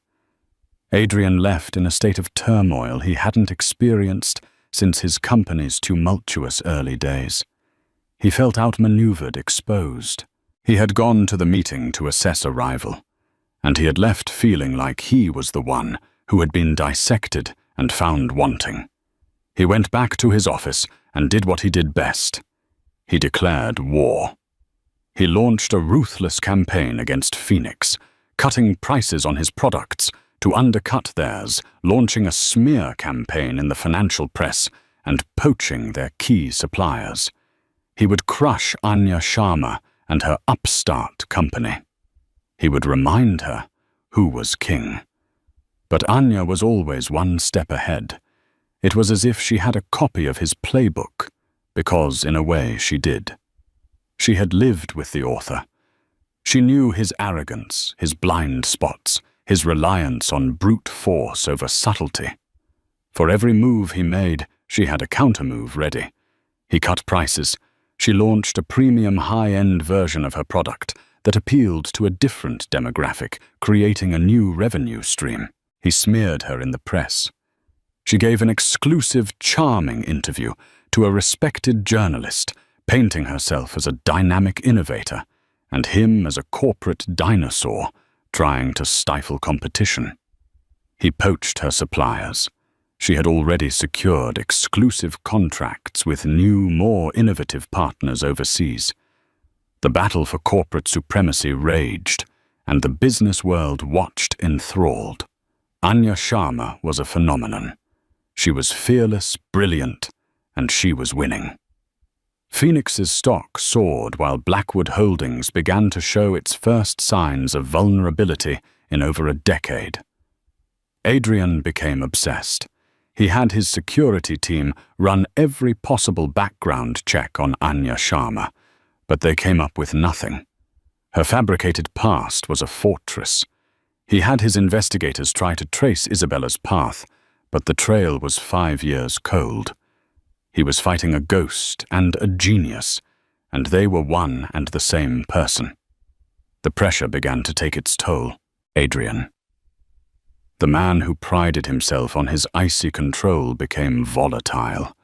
Adrian left in a state of turmoil he hadn't experienced since his company's tumultuous early days. He felt outmaneuvered, exposed. He had gone to the meeting to assess a rival, and he had left feeling like he was the one who had been dissected and found wanting. He went back to his office and did what he did best. He declared war. He launched a ruthless campaign against Phoenix, cutting prices on his products to undercut theirs, launching a smear campaign in the financial press and poaching their key suppliers. He would crush Anya Sharma and her upstart company. He would remind her who was king. But Anya was always one step ahead. It was as if she had a copy of his playbook, because in a way she did. She had lived with the author. She knew his arrogance, his blind spots, his reliance on brute force over subtlety. For every move he made, she had a countermove ready. He cut prices. She launched a premium high-end version of her product that appealed to a different demographic, creating a new revenue stream. He smeared her in the press. She gave an exclusive, charming interview to a respected journalist, painting herself as a dynamic innovator, and him as a corporate dinosaur, trying to stifle competition. He poached her suppliers. She had already secured exclusive contracts with new, more innovative partners overseas. The battle for corporate supremacy raged, and the business world watched enthralled. Anya Sharma was a phenomenon. She was fearless, brilliant, and she was winning. Phoenix's stock soared while Blackwood Holdings began to show its first signs of vulnerability in over a decade. Adrian became obsessed. He had his security team run every possible background check on Anya Sharma, but they came up with nothing. Her fabricated past was a fortress. He had his investigators try to trace Isabella's path, but the trail was 5 years cold. He was fighting a ghost and a genius, and they were one and the same person. The pressure began to take its toll. Adrian. The man who prided himself on his icy control became volatile,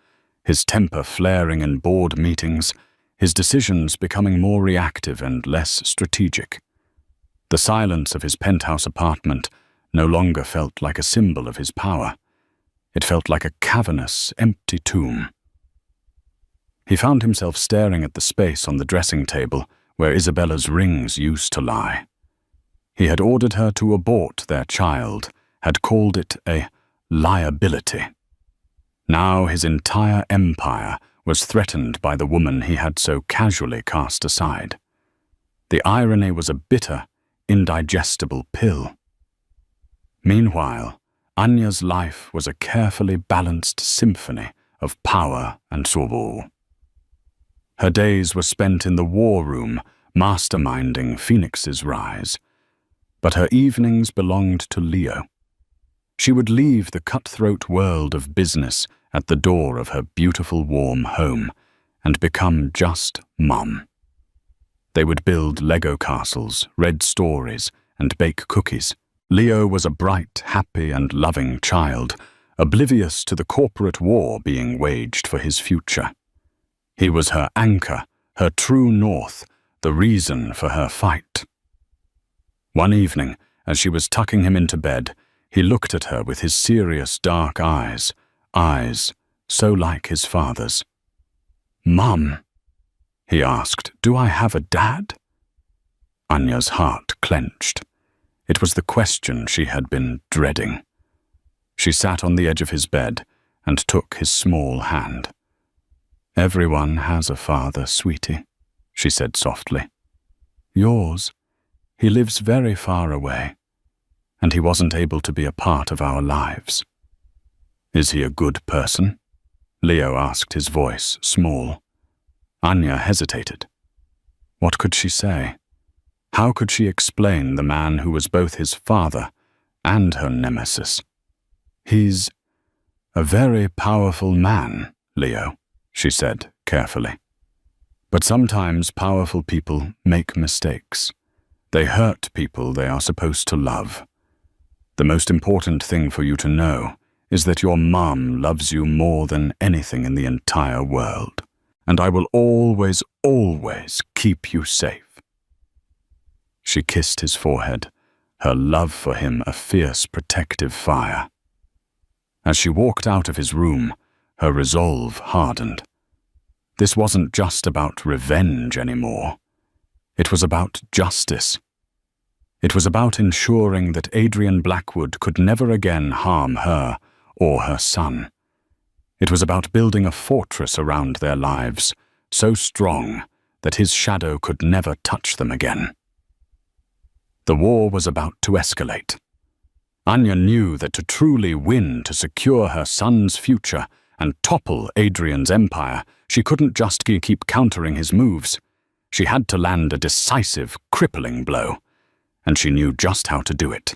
his temper flaring in board meetings, his decisions becoming more reactive and less strategic. The silence of his penthouse apartment no longer felt like a symbol of his power. It felt like a cavernous, empty tomb. He found himself staring at the space on the dressing table where Isabella's rings used to lie. He had ordered her to abort their child, had called it a liability. Now his entire empire was threatened by the woman he had so casually cast aside. The irony was a bitter, indigestible pill. Meanwhile, Anya's life was a carefully balanced symphony of power and sorrow. Her days were spent in the war room, masterminding Phoenix's rise. But her evenings belonged to Leo. She would leave the cutthroat world of business at the door of her beautiful, warm home and become just Mum. They would build Lego castles, read stories, and bake cookies. Leo was a bright, happy, and loving child, oblivious to the corporate war being waged for his future. He was her anchor, her true north, the reason for her fight. One evening, as she was tucking him into bed, he looked at her with his serious, dark eyes so like his father's. "Mum," he asked, "do I have a dad?" Anya's heart clenched. It was the question she had been dreading. She sat on the edge of his bed and took his small hand. "Everyone has a father, sweetie," she said softly. "Yours, he lives very far away, and he wasn't able to be a part of our lives." "Is he a good person?" Leo asked, his voice small. Anya hesitated. What could she say? How could she explain the man who was both his father and her nemesis? "He's a very powerful man, Leo," she said carefully. "But sometimes powerful people make mistakes. They hurt people they are supposed to love. The most important thing for you to know is that your mom loves you more than anything in the entire world, and I will always, always keep you safe." She kissed his forehead, her love for him a fierce protective fire. As she walked out of his room, her resolve hardened. This wasn't just about revenge anymore. It was about justice. It was about ensuring that Adrian Blackwood could never again harm her or her son. It was about building a fortress around their lives, so strong that his shadow could never touch them again. The war was about to escalate. Anya knew that to truly win, to secure her son's future and topple Adrian's empire, she couldn't just keep countering his moves. She had to land a decisive, crippling blow. And she knew just how to do it.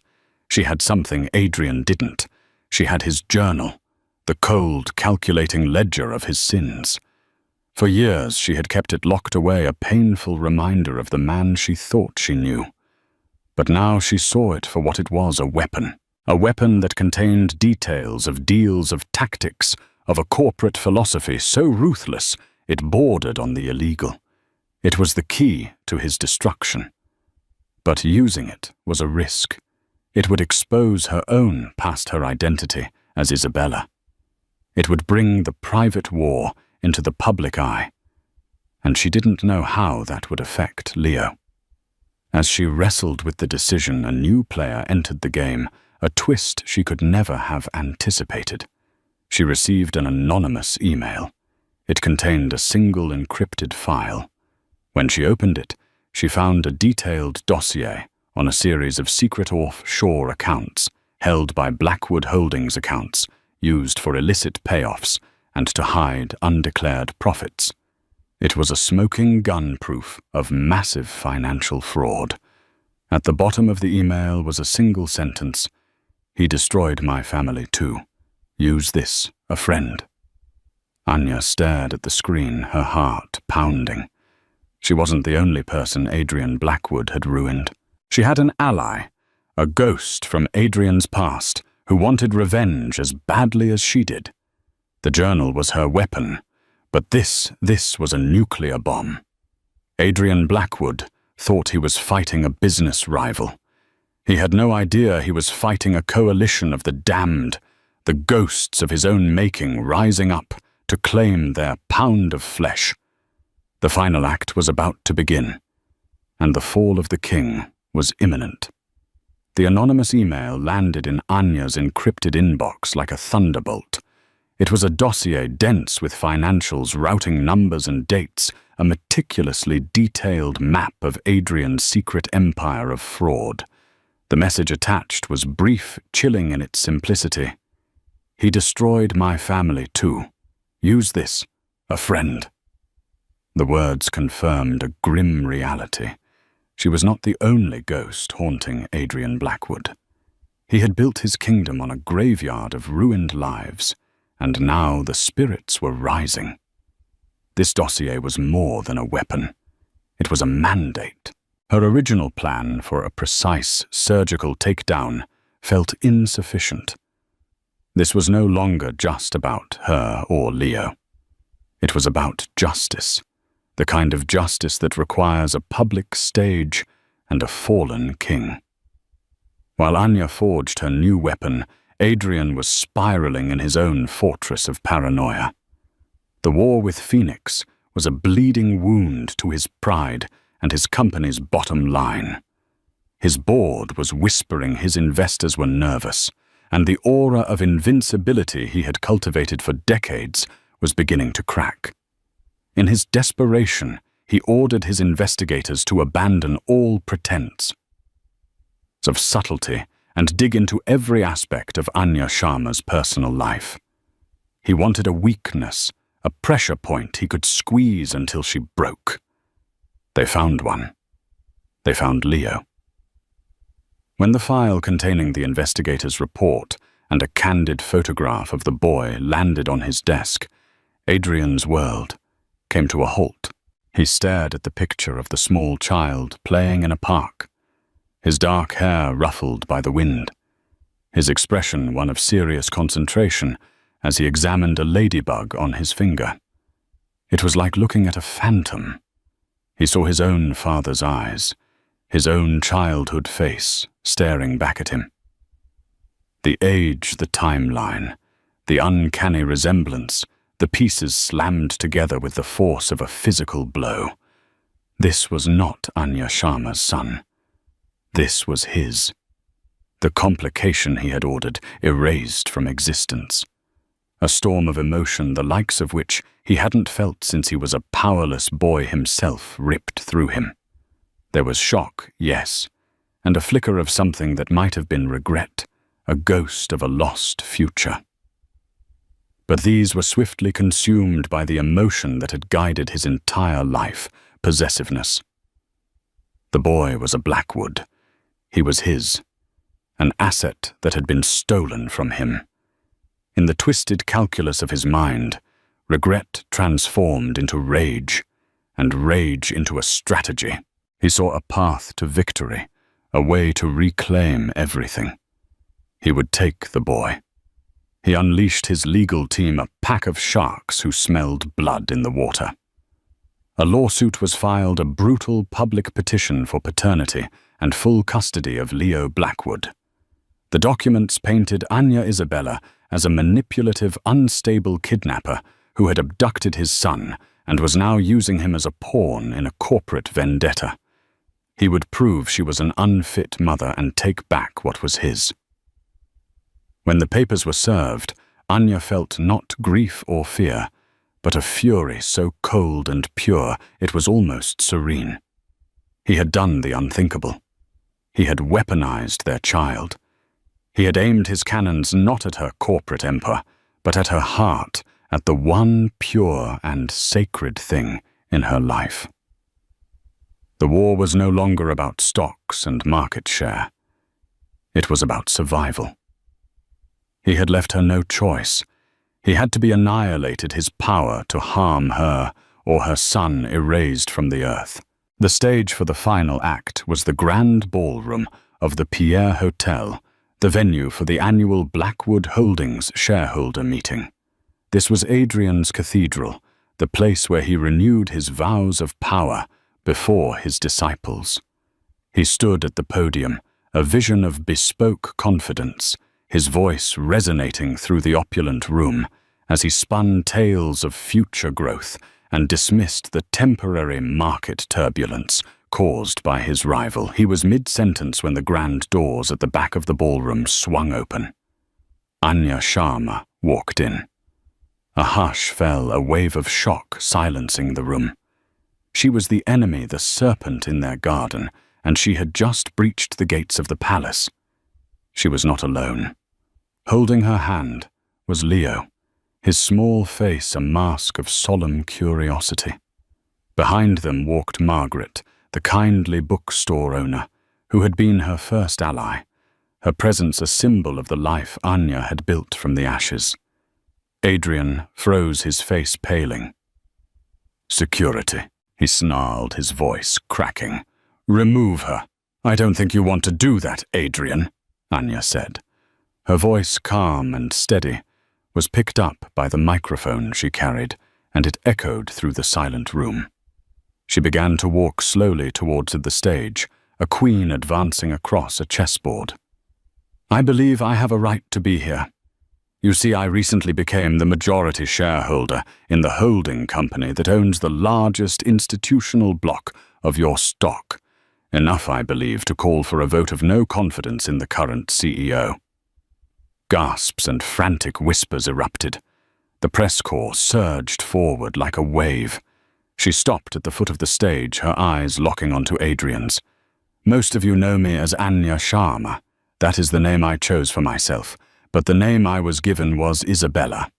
She had something Adrian didn't. She had his journal, the cold, calculating ledger of his sins. For years she had kept it locked away, a painful reminder of the man she thought she knew. But now she saw it for what it was, a weapon that contained details of deals, of tactics, of a corporate philosophy so ruthless it bordered on the illegal. It was the key to his destruction. But using it was a risk. It would expose her own past, her identity as Isabella. It would bring the private war into the public eye. And she didn't know how that would affect Leo. As she wrestled with the decision, a new player entered the game, a twist she could never have anticipated. She received an anonymous email. It contained a single encrypted file. When she opened it, she found a detailed dossier on a series of secret offshore accounts held by Blackwood Holdings accounts used for illicit payoffs and to hide undeclared profits. It was a smoking gun proof of massive financial fraud. At the bottom of the email was a single sentence: "He destroyed my family too. Use this, a friend." Anya stared at the screen, her heart pounding. She wasn't the only person Adrian Blackwood had ruined. She had an ally, a ghost from Adrian's past who wanted revenge as badly as she did. The journal was her weapon, but this was a nuclear bomb. Adrian Blackwood thought he was fighting a business rival. He had no idea he was fighting a coalition of the damned, the ghosts of his own making rising up to claim their pound of flesh. The final act was about to begin, and the fall of the king was imminent. The anonymous email landed in Anya's encrypted inbox like a thunderbolt. It was a dossier dense with financials, routing numbers and dates, a meticulously detailed map of Adrian's secret empire of fraud. The message attached was brief, chilling in its simplicity. "He destroyed my family too. Use this, a friend." The words confirmed a grim reality. She was not the only ghost haunting Adrian Blackwood. He had built his kingdom on a graveyard of ruined lives, and now the spirits were rising. This dossier was more than a weapon. It was a mandate. Her original plan for a precise surgical takedown felt insufficient. This was no longer just about her or Leo. It was about justice, the kind of justice that requires a public stage and a fallen king. While Anya forged her new weapon, Adrian was spiraling in his own fortress of paranoia. The war with Phoenix was a bleeding wound to his pride and his company's bottom line. His board was whispering his investors were nervous, and the aura of invincibility he had cultivated for decades was beginning to crack. In his desperation, he ordered his investigators to abandon all pretense of subtlety and dig into every aspect of Anya Sharma's personal life. He wanted a weakness, a pressure point he could squeeze until she broke. They found one. They found Leo. When the file containing the investigator's report and a candid photograph of the boy landed on his desk, Adrian's world came to a halt. He stared at the picture of the small child playing in a park, his dark hair ruffled by the wind, his expression one of serious concentration as he examined a ladybug on his finger. It was like looking at a phantom. He saw his own father's eyes, his own childhood face staring back at him. The age, the timeline, the uncanny resemblance, the pieces slammed together with the force of a physical blow. This was not Anya Sharma's son. This was his. The complication he had ordered erased from existence. A storm of emotion the likes of which he hadn't felt since he was a powerless boy himself ripped through him. There was shock, yes, and a flicker of something that might have been regret, a ghost of a lost future. But these were swiftly consumed by the emotion that had guided his entire life, possessiveness. The boy was a Blackwood. He was his, an asset that had been stolen from him. In the twisted calculus of his mind, regret transformed into rage, and rage into a strategy. He saw a path to victory, a way to reclaim everything. He would take the boy. He unleashed his legal team, a pack of sharks who smelled blood in the water. A lawsuit was filed, a brutal public petition for paternity and full custody of Leo Blackwood. The documents painted Anya Isabella as a manipulative, unstable kidnapper who had abducted his son and was now using him as a pawn in a corporate vendetta. He would prove she was an unfit mother and take back what was his. When the papers were served, Anya felt not grief or fear, but a fury so cold and pure it was almost serene. He had done the unthinkable. He had weaponized their child. He had aimed his cannons not at her corporate empire, but at her heart, at the one pure and sacred thing in her life. The war was no longer about stocks and market share. It was about survival. He had left her no choice. He had to be annihilated, his power to harm her, or her son erased from the earth. The stage for the final act was the grand ballroom of the Pierre Hotel, the venue for the annual Blackwood Holdings shareholder meeting. This was Adrian's cathedral, the place where he renewed his vows of power before his disciples. He stood at the podium, a vision of bespoke confidence, his voice resonating through the opulent room as he spun tales of future growth and dismissed the temporary market turbulence caused by his rival. He was mid-sentence when the grand doors at the back of the ballroom swung open. Anya Sharma walked in. A hush fell, a wave of shock silencing the room. She was the enemy, the serpent in their garden, and she had just breached the gates of the palace. She was not alone. Holding her hand was Leo, his small face a mask of solemn curiosity. Behind them walked Margaret, the kindly bookstore owner, who had been her first ally, her presence a symbol of the life Anya had built from the ashes. Adrian froze, his face paling. "Security," he snarled, his voice cracking. "Remove her." "I don't think you want to do that, Adrian," Anya said. Her voice, calm and steady, was picked up by the microphone she carried, and it echoed through the silent room. She began to walk slowly towards the stage, a queen advancing across a chessboard. "I believe I have a right to be here. You see, I recently became the majority shareholder in the holding company that owns the largest institutional block of your stock. Enough, I believe, to call for a vote of no confidence in the current CEO." Gasps and frantic whispers erupted. The press corps surged forward like a wave. She stopped at the foot of the stage, her eyes locking onto Adrian's. "Most of you know me as Anya Sharma. That is the name I chose for myself, but the name I was given was Isabella."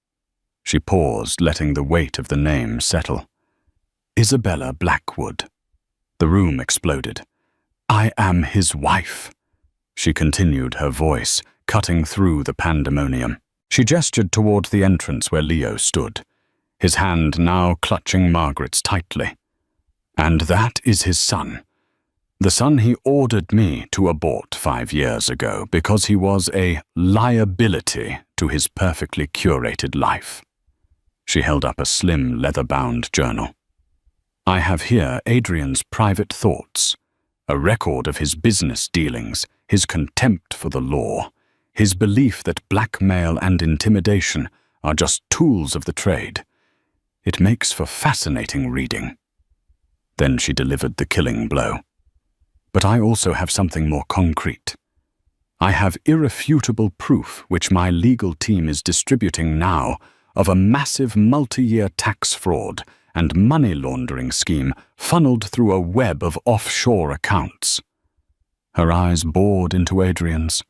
She paused, letting the weight of the name settle. "Isabella Blackwood." The room exploded. "I am his wife," she continued, her voice cutting through the pandemonium. She gestured toward the entrance where Leo stood, his hand now clutching Margaret's tightly. "And that is his son. The son he ordered me to abort 5 years ago because he was a liability to his perfectly curated life." She held up a slim, leather-bound journal. "I have here Adrian's private thoughts, a record of his business dealings, his contempt for the law, his belief that blackmail and intimidation are just tools of the trade. It makes for fascinating reading." Then she delivered the killing blow. "But I also have something more concrete. I have irrefutable proof, which my legal team is distributing now, of a massive multi-year tax fraud and money laundering scheme funneled through a web of offshore accounts." Her eyes bored into Adrian's.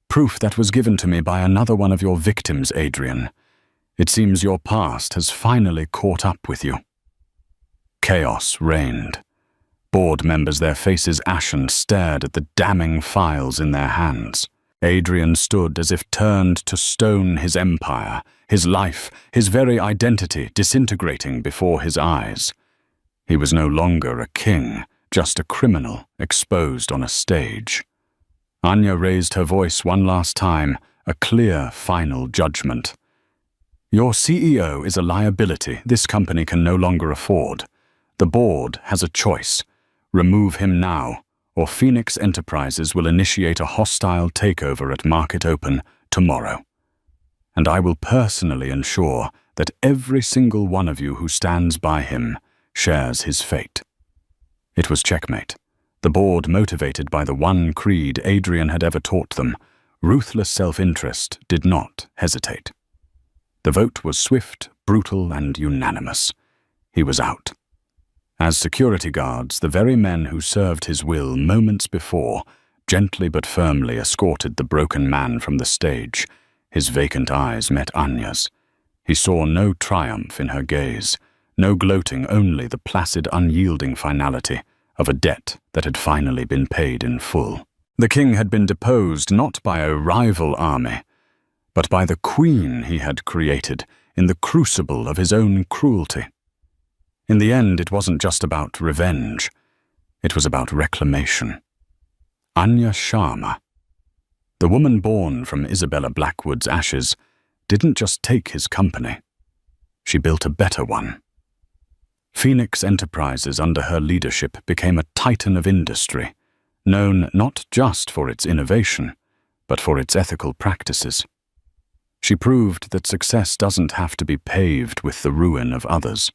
"Proof that was given to me by another one of your victims, Adrian. It seems your past has finally caught up with you." Chaos reigned. Board members, their faces ashen, stared at the damning files in their hands. Adrian stood as if turned to stone, his empire, his life, his very identity disintegrating before his eyes. He was no longer a king, just a criminal exposed on a stage. Anya raised her voice one last time, a clear, final judgment. "Your CEO is a liability this company can no longer afford. The board has a choice. Remove him now, or Phoenix Enterprises will initiate a hostile takeover at market open tomorrow. And I will personally ensure that every single one of you who stands by him shares his fate." It was checkmate. The board, motivated by the one creed Adrian had ever taught them, ruthless self-interest, did not hesitate. The vote was swift, brutal, and unanimous. He was out. As security guards, the very men who served his will moments before gently but firmly escorted the broken man from the stage. His vacant eyes met Anya's. He saw no triumph in her gaze, no gloating, only the placid, unyielding finality of a debt that had finally been paid in full. The king had been deposed not by a rival army, but by the queen he had created in the crucible of his own cruelty. In the end, it wasn't just about revenge. It was about reclamation. Anya Sharma, the woman born from Isabella Blackwood's ashes, didn't just take his company. She built a better one. Phoenix Enterprises under her leadership became a titan of industry, known not just for its innovation, but for its ethical practices. She proved that success doesn't have to be paved with the ruin of others.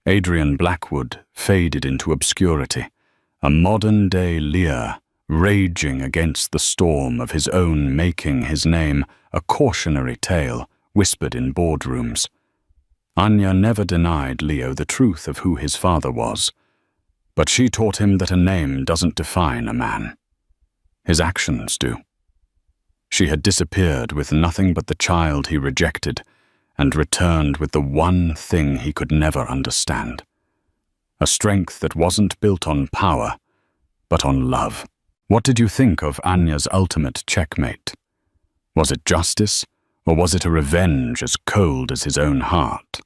Adrian Blackwood faded into obscurity, a modern-day Lear raging against the storm of his own making his name a cautionary tale whispered in boardrooms. Anya never denied Leo the truth of who his father was, but she taught him that a name doesn't define a man. His actions do. She had disappeared with nothing but the child he rejected, and returned with the one thing he could never understand. A strength that wasn't built on power, but on love. What did you think of Anya's ultimate checkmate? Was it justice, or was it a revenge as cold as his own heart?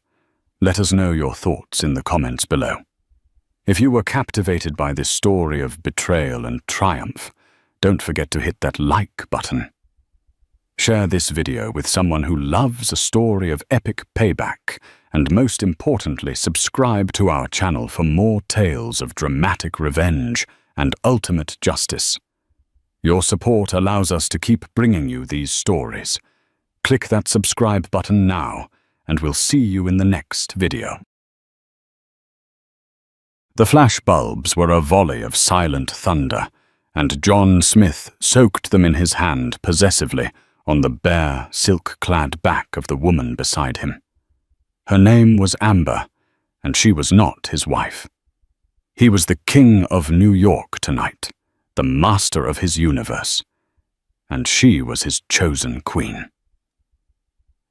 Let us know your thoughts in the comments below. If you were captivated by this story of betrayal and triumph, don't forget to hit that like button. Share this video with someone who loves a story of epic payback, and most importantly, subscribe to our channel for more tales of dramatic revenge and ultimate justice. Your support allows us to keep bringing you these stories. Click that subscribe button now, and we'll see you in the next video. The flashbulbs were a volley of silent thunder, and John Smith soaked them in his hand possessively on the bare, silk-clad back of the woman beside him. Her name was Amber, and she was not his wife. He was the king of New York tonight, the master of his universe, and she was his chosen queen.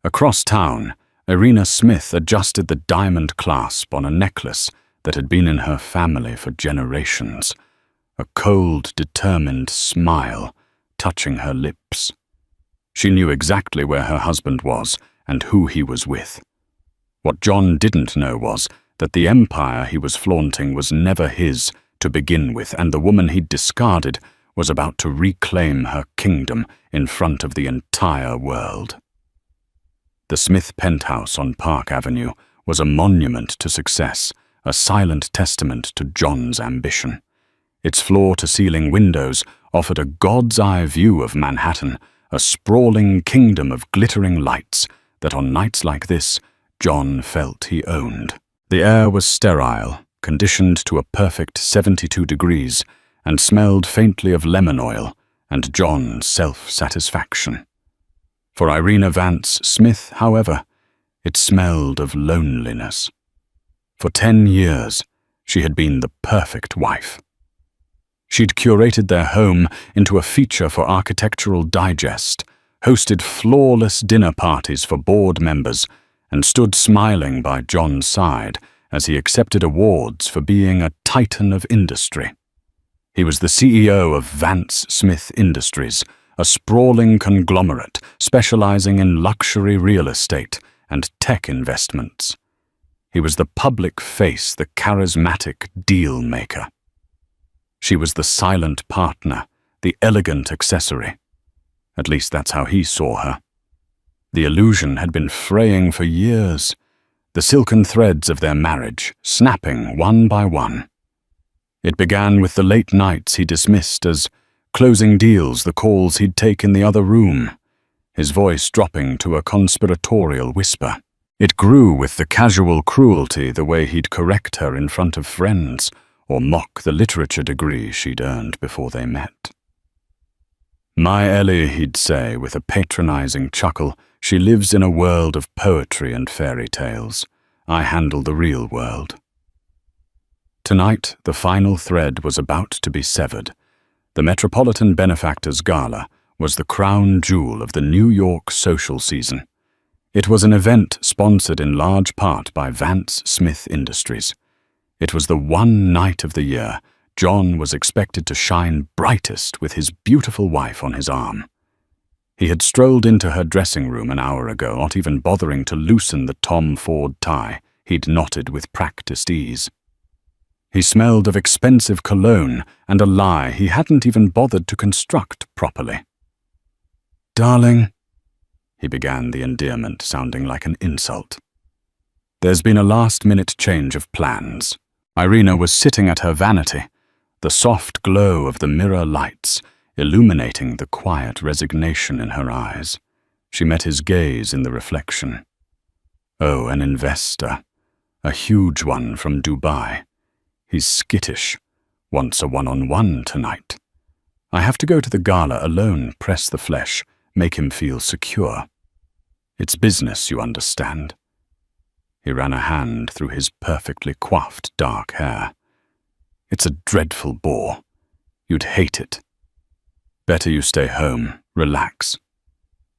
Across town, Irina Smith adjusted the diamond clasp on a necklace that had been in her family for generations, a cold, determined smile touching her lips. She knew exactly where her husband was and who he was with. What John didn't know was that the empire he was flaunting was never his to begin with, and the woman he'd discarded was about to reclaim her kingdom in front of the entire world. The Smith penthouse on Park Avenue was a monument to success, a silent testament to John's ambition. Its floor-to-ceiling windows offered a god's-eye view of Manhattan, a sprawling kingdom of glittering lights that on nights like this, John felt he owned. The air was sterile, conditioned to a perfect 72 degrees, and smelled faintly of lemon oil and John's self-satisfaction. For Irina Vance Smith, however, it smelled of loneliness. For 10 years, she had been the perfect wife. She'd curated their home into a feature for Architectural Digest, hosted flawless dinner parties for board members, and stood smiling by John's side as he accepted awards for being a titan of industry. He was the CEO of Vance Smith Industries, a sprawling conglomerate specializing in luxury real estate and tech investments. He was the public face, the charismatic deal maker. She was the silent partner, the elegant accessory. At least that's how he saw her. The illusion had been fraying for years, the silken threads of their marriage snapping one by one. It began with the late nights he dismissed as closing deals, the calls he'd take in the other room, his voice dropping to a conspiratorial whisper. It grew with the casual cruelty, the way he'd correct her in front of friends, or mock the literature degree she'd earned before they met. "My Ellie," he'd say with a patronizing chuckle, "she lives in a world of poetry and fairy tales. I handle the real world." Tonight, the final thread was about to be severed. The Metropolitan Benefactors Gala was the crown jewel of the New York social season. It was an event sponsored in large part by Vance Smith Industries. It was the one night of the year John was expected to shine brightest with his beautiful wife on his arm. He had strolled into her dressing room an hour ago, not even bothering to loosen the Tom Ford tie he'd knotted with practiced ease. He smelled of expensive cologne and a lie he hadn't even bothered to construct properly. "Darling," he began, the endearment sounding like an insult. "There's been a last-minute change of plans." Irina was sitting at her vanity, the soft glow of the mirror lights illuminating the quiet resignation in her eyes. She met his gaze in the reflection. "Oh, an investor. A huge one from Dubai. He's skittish. Wants a one-on-one tonight. I have to go to the gala alone, press the flesh, make him feel secure. It's business, you understand." He ran a hand through his perfectly coiffed dark hair. "It's a dreadful bore. You'd hate it. Better you stay home, relax.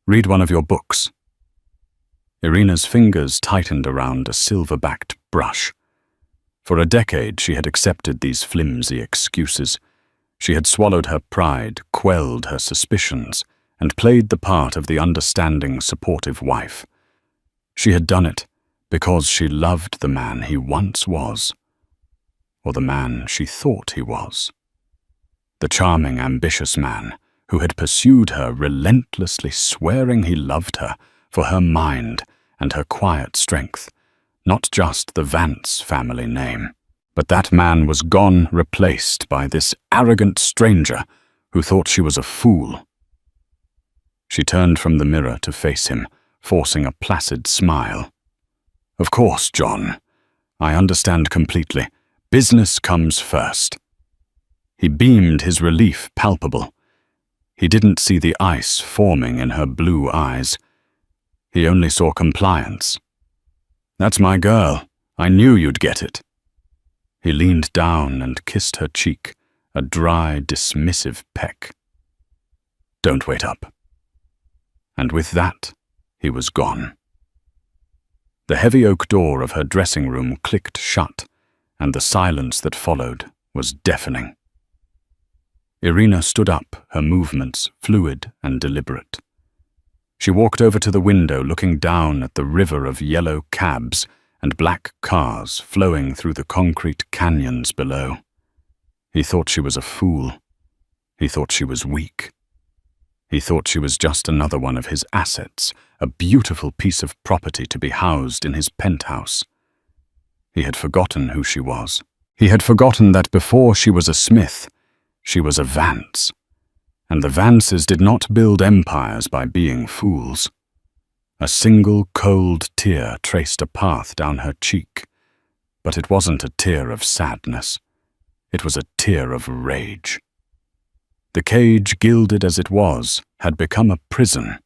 Read one of your books." Irina's fingers tightened around a silver-backed brush. For a decade she had accepted these flimsy excuses. She had swallowed her pride, quelled her suspicions, and played the part of the understanding, supportive wife. She had done it because she loved the man he once was, or the man she thought he was. The charming, ambitious man who had pursued her relentlessly, swearing he loved her for her mind and her quiet strength, not just the Vance family name. But that man was gone, replaced by this arrogant stranger who thought she was a fool. She turned from the mirror to face him, forcing a placid smile. "Of course, John. I understand completely. Business comes first." He beamed, his relief palpable. He didn't see the ice forming in her blue eyes. He only saw compliance. "That's my girl. I knew you'd get it." He leaned down and kissed her cheek, a dry, dismissive peck. "Don't wait up." And with that, he was gone. The heavy oak door of her dressing room clicked shut, and the silence that followed was deafening. Irina stood up, her movements fluid and deliberate. She walked over to the window, looking down at the river of yellow cabs and black cars flowing through the concrete canyons below. He thought she was a fool. He thought she was weak. He thought she was just another one of his assets, a beautiful piece of property to be housed in his penthouse. He had forgotten who she was. He had forgotten that before she was a Smith, she was a Vance. And the Vances did not build empires by being fools. A single cold tear traced a path down her cheek, but it wasn't a tear of sadness. It was a tear of rage. The cage, gilded as it was, had become a prison,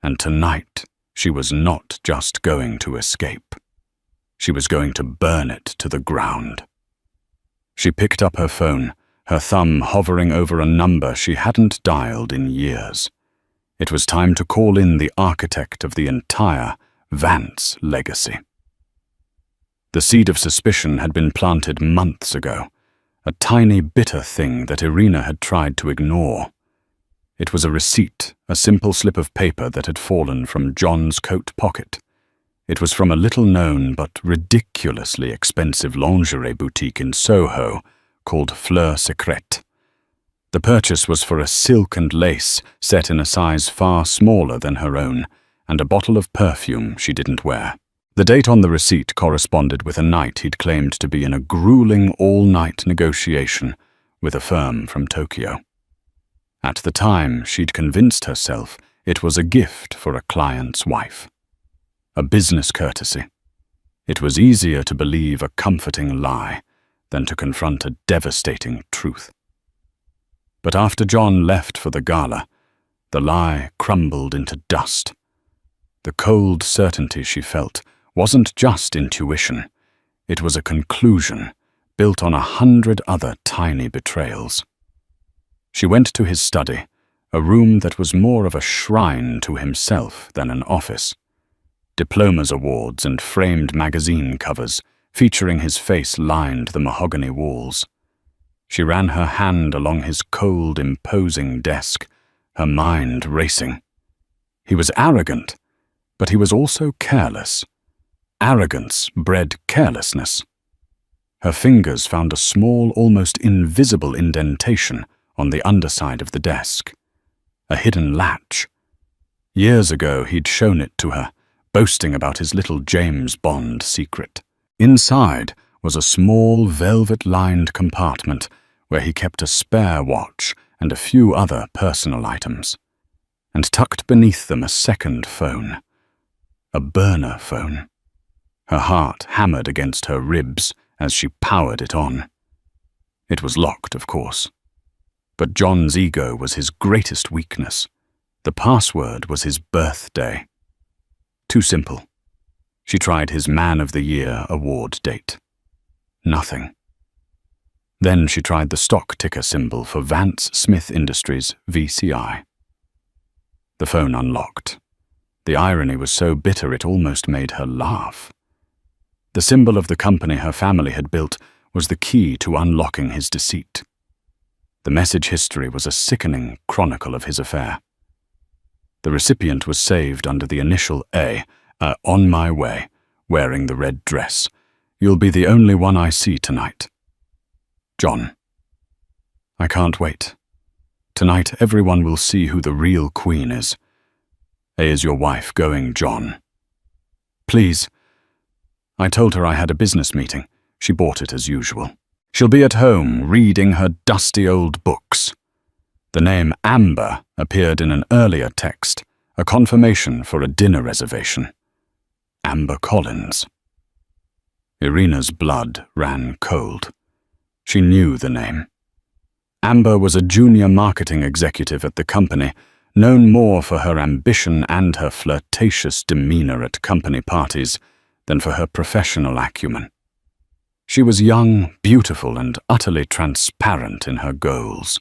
and tonight she was not just going to escape. She was going to burn it to the ground. She picked up her phone, her thumb hovering over a number she hadn't dialed in years. It was time to call in the architect of the entire Vance legacy. The seed of suspicion had been planted months ago, a tiny bitter thing that Irina had tried to ignore. It was a receipt, a simple slip of paper that had fallen from John's coat pocket. It was from a little-known but ridiculously expensive lingerie boutique in Soho called Fleur Secrète. The purchase was for a silk and lace set in a size far smaller than her own, and a bottle of perfume she didn't wear. The date on the receipt corresponded with a night he'd claimed to be in a grueling all-night negotiation with a firm from Tokyo. At the time, she'd convinced herself it was a gift for a client's wife. A business courtesy. It was easier to believe a comforting lie than to confront a devastating truth. But after John left for the gala, the lie crumbled into dust. The cold certainty she felt wasn't just intuition. It was a conclusion built on 100 other tiny betrayals. She went to his study, a room that was more of a shrine to himself than an office. Diplomas, awards, and framed magazine covers featuring his face lined the mahogany walls. She ran her hand along his cold, imposing desk, her mind racing. He was arrogant, but he was also careless. Arrogance bred carelessness. Her fingers found a small, almost invisible indentation on the underside of the desk. A hidden latch. Years ago he'd shown it to her, boasting about his little James Bond secret. Inside was a small, velvet-lined compartment where he kept a spare watch and a few other personal items. And tucked beneath them a second phone. A burner phone. Her heart hammered against her ribs as she powered it on. It was locked, of course. But John's ego was his greatest weakness. The password was his birthday. Too simple. She tried his Man of the Year award date. Nothing. Then she tried the stock ticker symbol for Vance Smith Industries, VCI. The phone unlocked. The irony was so bitter it almost made her laugh. The symbol of the company her family had built was the key to unlocking his deceit. The message history was a sickening chronicle of his affair. The recipient was saved under the initial A, on my way, wearing the red dress. You'll be the only one I see tonight. John. I can't wait. Tonight everyone will see who the real queen is. A is your wife going, John? Please. I told her I had a business meeting. She bought it as usual. She'll be at home reading her dusty old books. The name Amber appeared in an earlier text, a confirmation for a dinner reservation. Amber Collins. Irina's blood ran cold. She knew the name. Amber was a junior marketing executive at the company, known more for her ambition and her flirtatious demeanor at company parties than for her professional acumen. She was young, beautiful, and utterly transparent in her goals.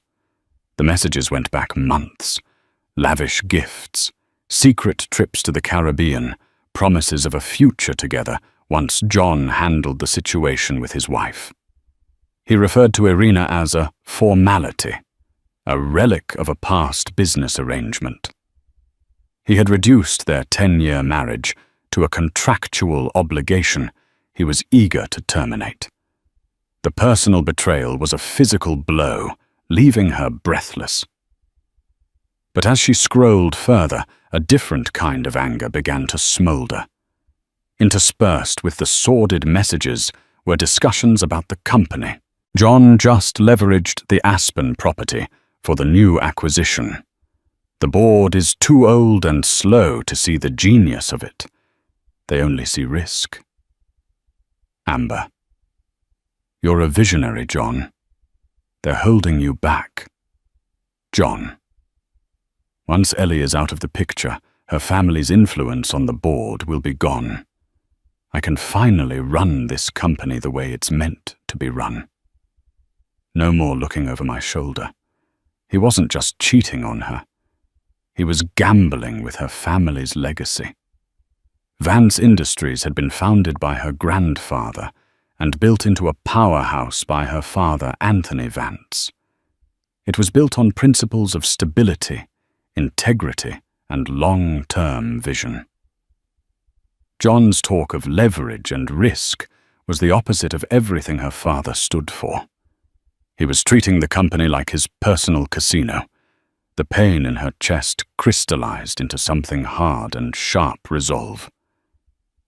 The messages went back months. Lavish gifts, secret trips to the Caribbean, promises of a future together once John handled the situation with his wife. He referred to Irina as a formality, a relic of a past business arrangement. He had reduced their 10-year marriage to a contractual obligation he was eager to terminate. The personal betrayal was a physical blow, leaving her breathless. But as she scrolled further, a different kind of anger began to smolder. Interspersed with the sordid messages were discussions about the company. John just leveraged the Aspen property for the new acquisition. The board is too old and slow to see the genius of it. They only see risk. Amber. You're a visionary, John. They're holding you back. John. Once Ellie is out of the picture, her family's influence on the board will be gone. I can finally run this company the way it's meant to be run. No more looking over my shoulder. He wasn't just cheating on her. He was gambling with her family's legacy. Vance Industries had been founded by her grandfather and built into a powerhouse by her father, Anthony Vance. It was built on principles of stability, integrity, and long-term vision. John's talk of leverage and risk was the opposite of everything her father stood for. He was treating the company like his personal casino. The pain in her chest crystallized into something hard and sharp resolve.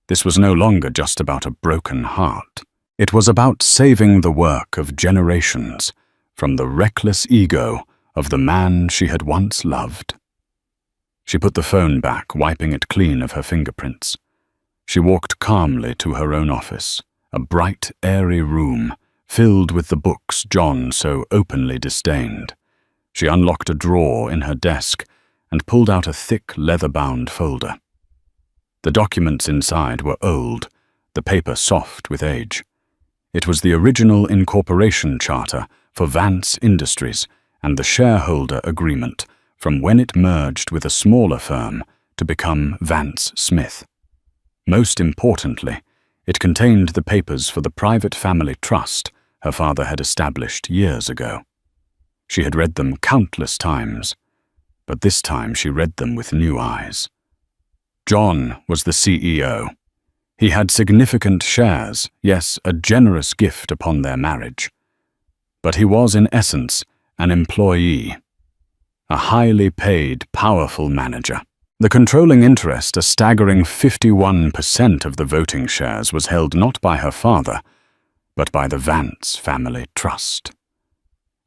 This was no longer just about a broken heart. It was about saving the work of generations from the reckless ego of the man she had once loved. She put the phone back, wiping it clean of her fingerprints. She walked calmly to her own office, a bright, airy room filled with the books John so openly disdained. She unlocked a drawer in her desk and pulled out a thick leather-bound folder. The documents inside were old, the paper soft with age. It was the original incorporation charter for Vance Industries and the shareholder agreement from when it merged with a smaller firm to become Vance Smith. Most importantly, it contained the papers for the private family trust her father had established years ago. She had read them countless times, but this time she read them with new eyes. John was the CEO. He had significant shares, yes, a generous gift upon their marriage. But he was in essence an employee, a highly paid, powerful manager. The controlling interest, a staggering 51% of the voting shares, was held not by her father, but by the Vance family trust.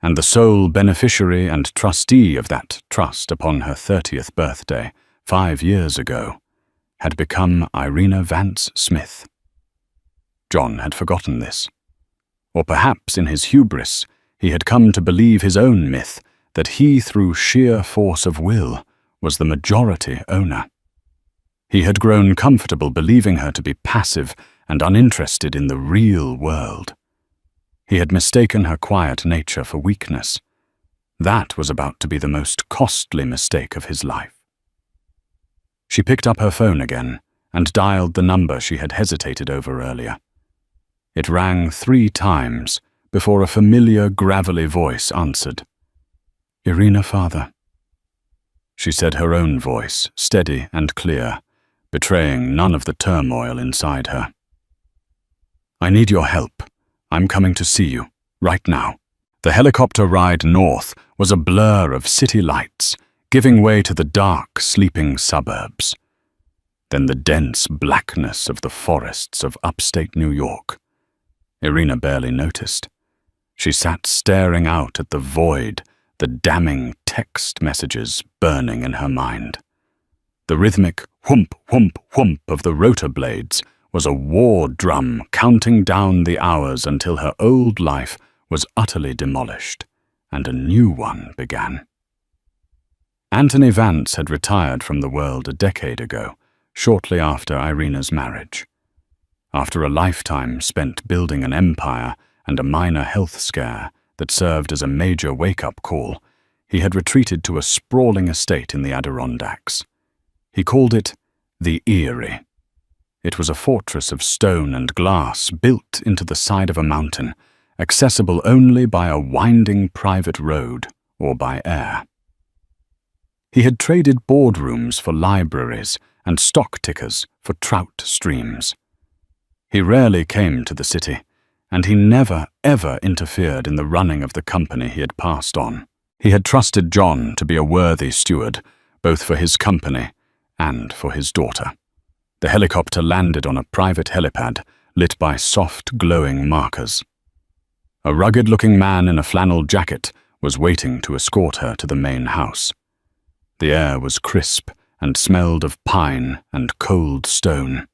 And the sole beneficiary and trustee of that trust upon her 30th birthday, 5 years ago, had become Irina Vance Smith. John had forgotten this. Or perhaps in his hubris, he had come to believe his own myth that he, through sheer force of will, was the majority owner. He had grown comfortable believing her to be passive and uninterested in the real world. He had mistaken her quiet nature for weakness. That was about to be the most costly mistake of his life. She picked up her phone again and dialed the number she had hesitated over earlier. It rang 3 times before a familiar, gravelly voice answered. "Irina, father." She said her own voice, steady and clear, betraying none of the turmoil inside her. "I need your help. I'm coming to see you, right now." The helicopter ride north was a blur of city lights, giving way to the dark, sleeping suburbs. Then the dense blackness of the forests of upstate New York. Irina barely noticed. She sat staring out at the void, the damning text messages burning in her mind. The rhythmic whoomp, whoomp, whoomp of the rotor blades was a war drum counting down the hours until her old life was utterly demolished, and a new one began. Anthony Vance had retired from the world a decade ago, shortly after Irina's marriage. After a lifetime spent building an empire and a minor health scare that served as a major wake-up call, he had retreated to a sprawling estate in the Adirondacks. He called it the Eyrie. It was a fortress of stone and glass built into the side of a mountain, accessible only by a winding private road or by air. He had traded boardrooms for libraries and stock tickers for trout streams. He rarely came to the city, and he never, ever interfered in the running of the company he had passed on. He had trusted John to be a worthy steward, both for his company and for his daughter. The helicopter landed on a private helipad lit by soft, glowing markers. A rugged-looking man in a flannel jacket was waiting to escort her to the main house. The air was crisp and smelled of pine and cold stone.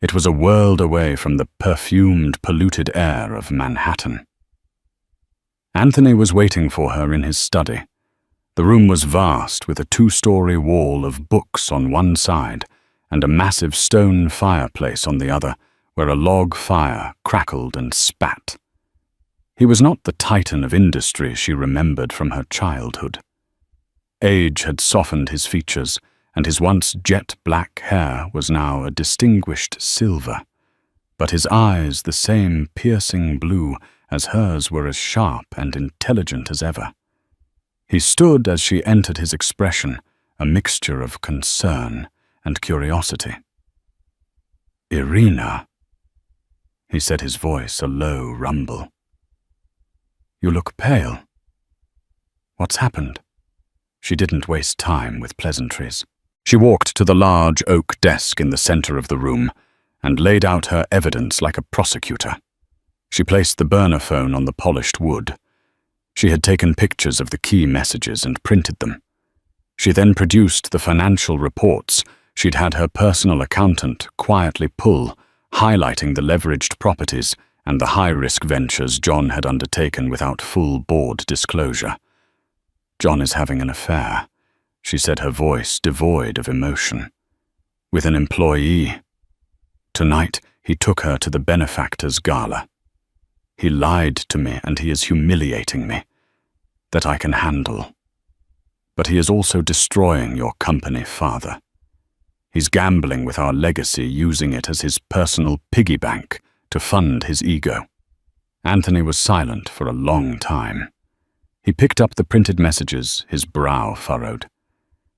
It was a world away from the perfumed, polluted air of Manhattan. Anthony was waiting for her in his study. The room was vast, with a 2-story wall of books on one side and a massive stone fireplace on the other, where a log fire crackled and spat. He was not the titan of industry she remembered from her childhood. Age had softened his features, and his once jet-black hair was now a distinguished silver, but his eyes, the same piercing blue as hers, were as sharp and intelligent as ever. He stood as she entered, his expression a mixture of concern and curiosity. "Irina," he said, his voice a low rumble. "You look pale. What's happened?" She didn't waste time with pleasantries. She walked to the large oak desk in the center of the room and laid out her evidence like a prosecutor. She placed the burner phone on the polished wood. She had taken pictures of the key messages and printed them. She then produced the financial reports she'd had her personal accountant quietly pull, highlighting the leveraged properties and the high-risk ventures John had undertaken without full board disclosure. "John is having an affair," she said, her voice devoid of emotion. "With an employee. Tonight, he took her to the benefactor's gala. He lied to me, and he is humiliating me. That I can handle. But he is also destroying your company, Father. He's gambling with our legacy, using it as his personal piggy bank to fund his ego." Anthony was silent for a long time. He picked up the printed messages, his brow furrowed.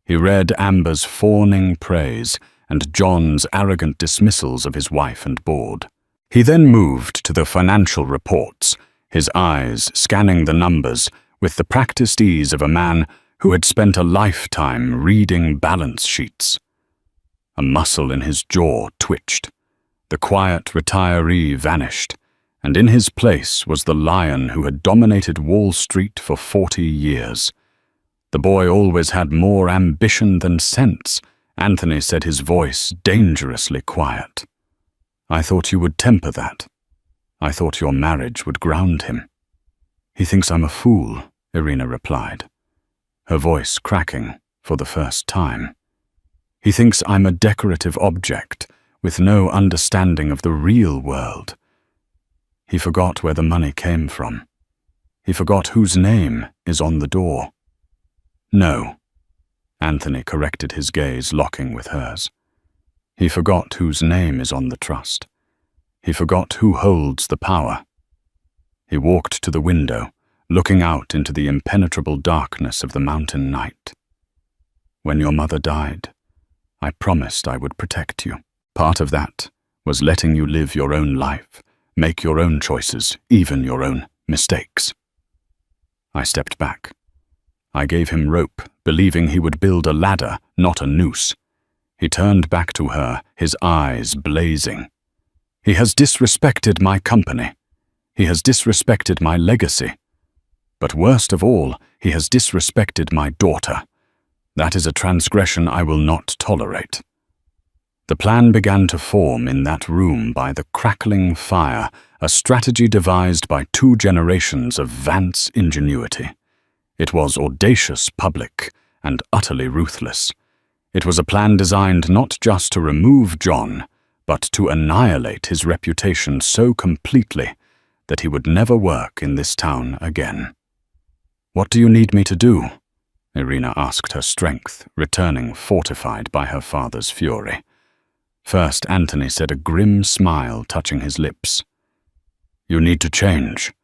He read Amber's fawning praise and John's arrogant dismissals of his wife and board. He then moved to the financial reports, his eyes scanning the numbers with the practiced ease of a man who had spent a lifetime reading balance sheets. A muscle in his jaw twitched. The quiet retiree vanished, and in his place was the lion who had dominated Wall Street for 40 years. The boy always had more ambition than sense, Anthony said, his voice dangerously quiet. "I thought you would temper that. I thought your marriage would ground him." "He thinks I'm a fool," Irina replied, her voice cracking for the first time. "He thinks I'm a decorative object with no understanding of the real world. He forgot where the money came from. He forgot whose name is on the door." "No," Anthony corrected, his gaze locking with hers. "He forgot whose name is on the trust. He forgot who holds the power." He walked to the window, looking out into the impenetrable darkness of the mountain night. "When your mother died, I promised I would protect you. Part of that was letting you live your own life, make your own choices, even your own mistakes." I stepped back. I gave him rope, believing he would build a ladder, not a noose. He turned back to her, his eyes blazing. "He has disrespected my company. He has disrespected my legacy. But worst of all, he has disrespected my daughter. That is a transgression I will not tolerate." The plan began to form in that room by the crackling fire, a strategy devised by 2 generations of Vance ingenuity. It was audacious, public, and utterly ruthless. It was a plan designed not just to remove John, but to annihilate his reputation so completely that he would never work in this town again. "What do you need me to do?" Irina asked, her strength returning, fortified by her father's fury. First, Anthony said, a grim smile touching his lips. "You need to change.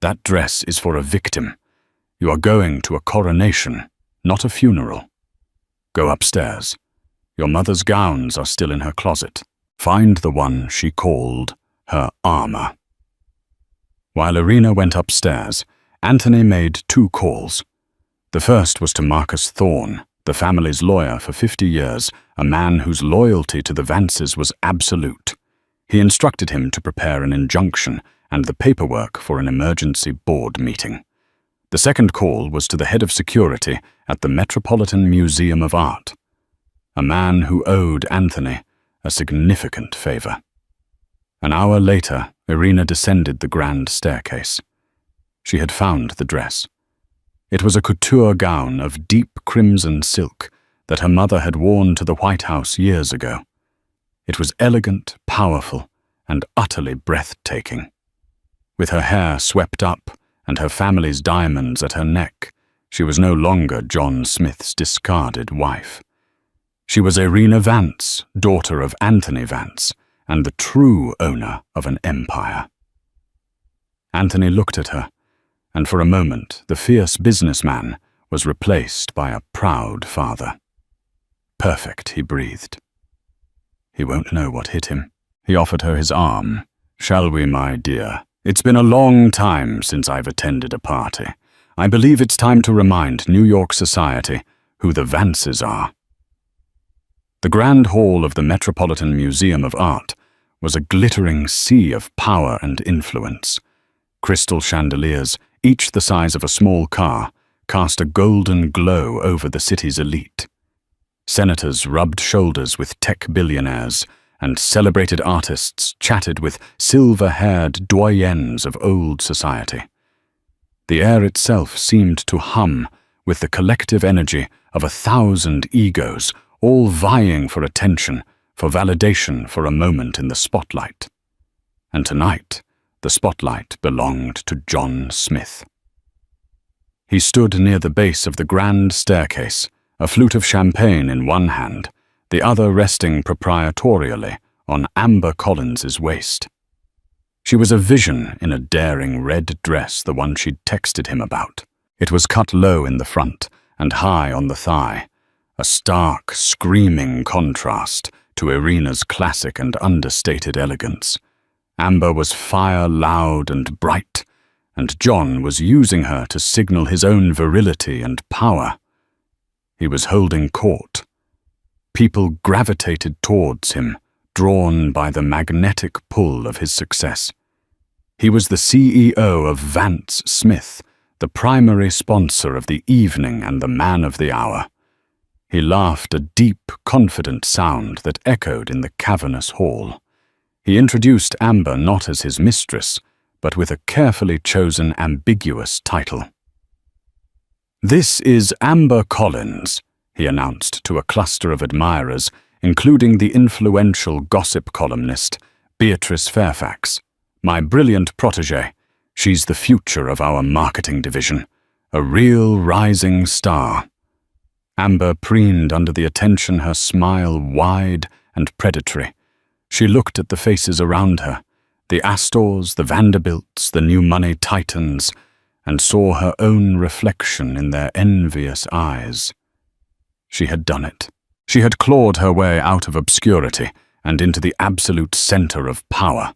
That dress is for a victim. You are going to a coronation, not a funeral. Go upstairs. Your mother's gowns are still in her closet. Find the one she called her armor." While Irina went upstairs, Anthony made 2 calls. The first was to Marcus Thorne, the family's lawyer for 50 years, a man whose loyalty to the Vances was absolute. He instructed him to prepare an injunction and the paperwork for an emergency board meeting. The second call was to the head of security at the Metropolitan Museum of Art, a man who owed Anthony a significant favor. An hour later, Irina descended the grand staircase. She had found the dress. It was a couture gown of deep crimson silk that her mother had worn to the White House years ago. It was elegant, powerful, and utterly breathtaking. With her hair swept up and her family's diamonds at her neck, she was no longer John Smith's discarded wife. She was Irina Vance, daughter of Anthony Vance, and the true owner of an empire. Anthony looked at her, and for a moment the fierce businessman was replaced by a proud father. "Perfect," he breathed. "He won't know what hit him." He offered her his arm. "Shall we, my dear? It's been a long time since I've attended a party. I believe it's time to remind New York society who the Vances are." The grand hall of the Metropolitan Museum of Art was a glittering sea of power and influence. Crystal chandeliers, each the size of a small car, cast a golden glow over the city's elite. Senators rubbed shoulders with tech billionaires, and celebrated artists chatted with silver-haired doyens of old society. The air itself seemed to hum with the collective energy of 1,000 egos, all vying for attention, for validation for a moment in the spotlight. And tonight, the spotlight belonged to John Smith. He stood near the base of the grand staircase, a flute of champagne in one hand, the other resting proprietorially on Amber Collins's waist. She was a vision in a daring red dress, the one she'd texted him about. It was cut low in the front and high on the thigh, a stark, screaming contrast to Irina's classic and understated elegance. Amber was fire loud and bright, and John was using her to signal his own virility and power. He was holding court. People gravitated towards him, drawn by the magnetic pull of his success. He was the CEO of Vance Smith, the primary sponsor of the evening and the man of the hour. He laughed a deep, confident sound that echoed in the cavernous hall. He introduced Amber not as his mistress, but with a carefully chosen ambiguous title. "This is Amber Collins," he announced to a cluster of admirers, including the influential gossip columnist Beatrice Fairfax, "my brilliant protégée. She's the future of our marketing division, a real rising star." Amber preened under the attention, her smile wide and predatory. She looked at the faces around her, the Astors, the Vanderbilts, the new money titans, and saw her own reflection in their envious eyes. She had done it. She had clawed her way out of obscurity and into the absolute center of power.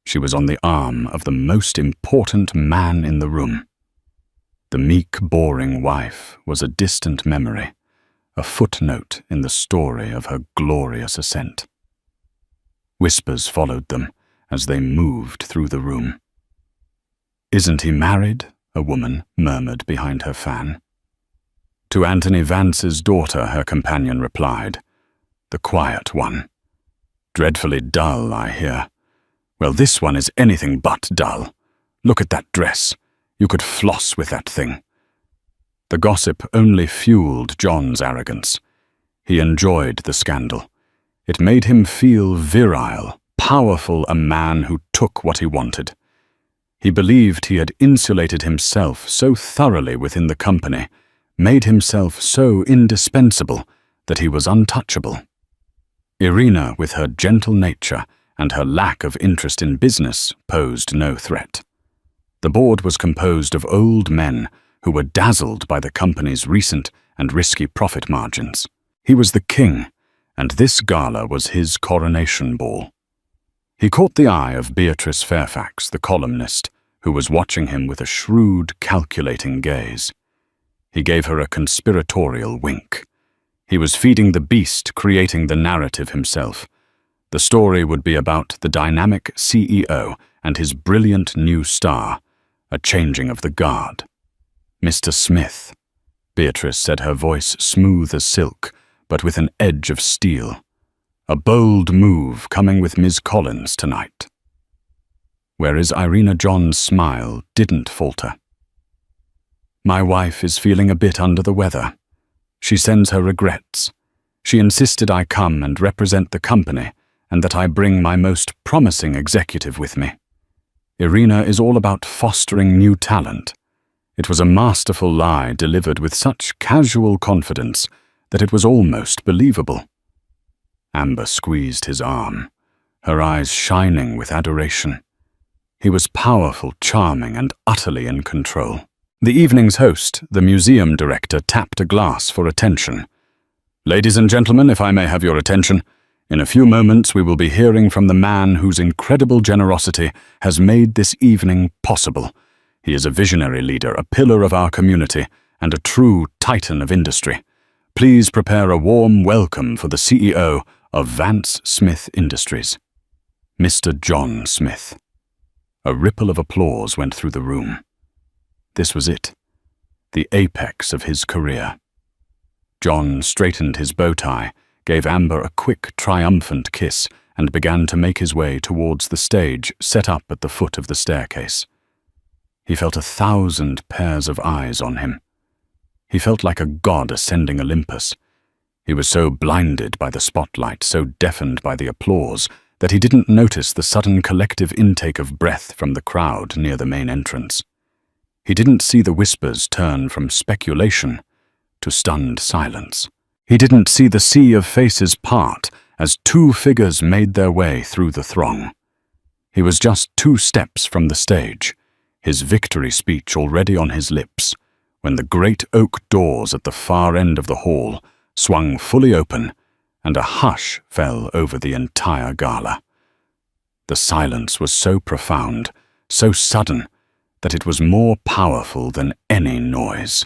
She was on the arm of the most important man in the room. The meek, boring wife was a distant memory, a footnote in the story of her glorious ascent. Whispers followed them as they moved through the room. "Isn't he married?" a woman murmured behind her fan. To Anthony Vance's daughter, her companion replied, "The quiet one. Dreadfully dull, I hear. Well, this one is anything but dull. Look at that dress. You could floss with that thing." The gossip only fueled John's arrogance. He enjoyed the scandal. It made him feel virile, powerful, a man who took what he wanted. He believed he had insulated himself so thoroughly within the company, made himself so indispensable, that he was untouchable. Irina, with her gentle nature and her lack of interest in business, posed no threat. The board was composed of old men who were dazzled by the company's recent and risky profit margins. He was the king, and this gala was his coronation ball. He caught the eye of Beatrice Fairfax, the columnist, who was watching him with a shrewd, calculating gaze. He gave her a conspiratorial wink. He was feeding the beast, creating the narrative himself. The story would be about the dynamic CEO and his brilliant new star, a changing of the guard. "Mr. Smith," Beatrice said, her voice smooth as silk, but with an edge of steel. "A bold move coming with Ms. Collins tonight." Whereas Irina John's smile didn't falter. "My wife is feeling a bit under the weather. She sends her regrets. She insisted I come and represent the company, and that I bring my most promising executive with me. Irina is all about fostering new talent." It was a masterful lie delivered with such casual confidence that it was almost believable. Amber squeezed his arm, her eyes shining with adoration. He was powerful, charming, and utterly in control. The evening's host, the museum director, tapped a glass for attention. "Ladies and gentlemen, if I may have your attention. In a few moments we will be hearing from the man whose incredible generosity has made this evening possible. He is a visionary leader, a pillar of our community, and a true titan of industry. Please prepare a warm welcome for the CEO of Vance Smith Industries, Mr. John Smith." A ripple of applause went through the room. This was it, the apex of his career. John straightened his bow tie, gave Amber a quick, triumphant kiss and began to make his way towards the stage set up at the foot of the staircase. He felt 1,000 pairs of eyes on him. He felt like a god ascending Olympus. He was so blinded by the spotlight, so deafened by the applause, that he didn't notice the sudden collective intake of breath from the crowd near the main entrance. He didn't see the whispers turn from speculation to stunned silence. He didn't see the sea of faces part as two figures made their way through the throng. He was just 2 steps from the stage, his victory speech already on his lips, when the great oak doors at the far end of the hall swung fully open and a hush fell over the entire gala. The silence was so profound, so sudden, that it was more powerful than any noise.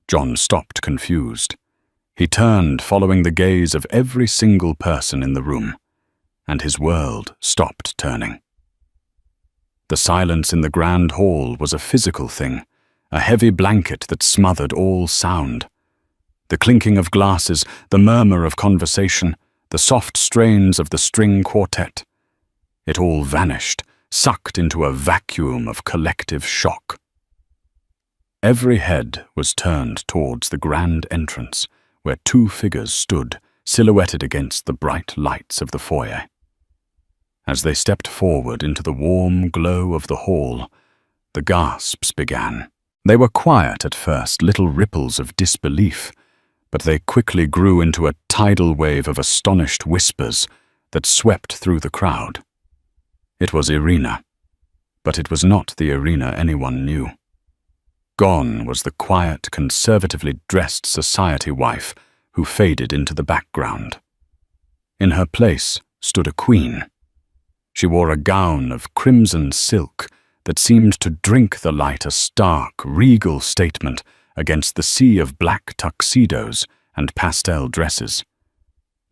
John stopped confused. He turned, following the gaze of every single person in the room, and his world stopped turning. The silence in the grand hall was a physical thing, a heavy blanket that smothered all sound. The clinking of glasses, the murmur of conversation, the soft strains of the string quartet. It all vanished, sucked into a vacuum of collective shock. Every head was turned towards the grand entrance, where 2 figures stood, silhouetted against the bright lights of the foyer. As they stepped forward into the warm glow of the hall, the gasps began. They were quiet at first, little ripples of disbelief, but they quickly grew into a tidal wave of astonished whispers that swept through the crowd. It was Irina, but it was not the Irina anyone knew. Gone was the quiet, conservatively dressed society wife who faded into the background. In her place stood a queen. She wore a gown of crimson silk that seemed to drink the light, a stark, regal statement against the sea of black tuxedos and pastel dresses.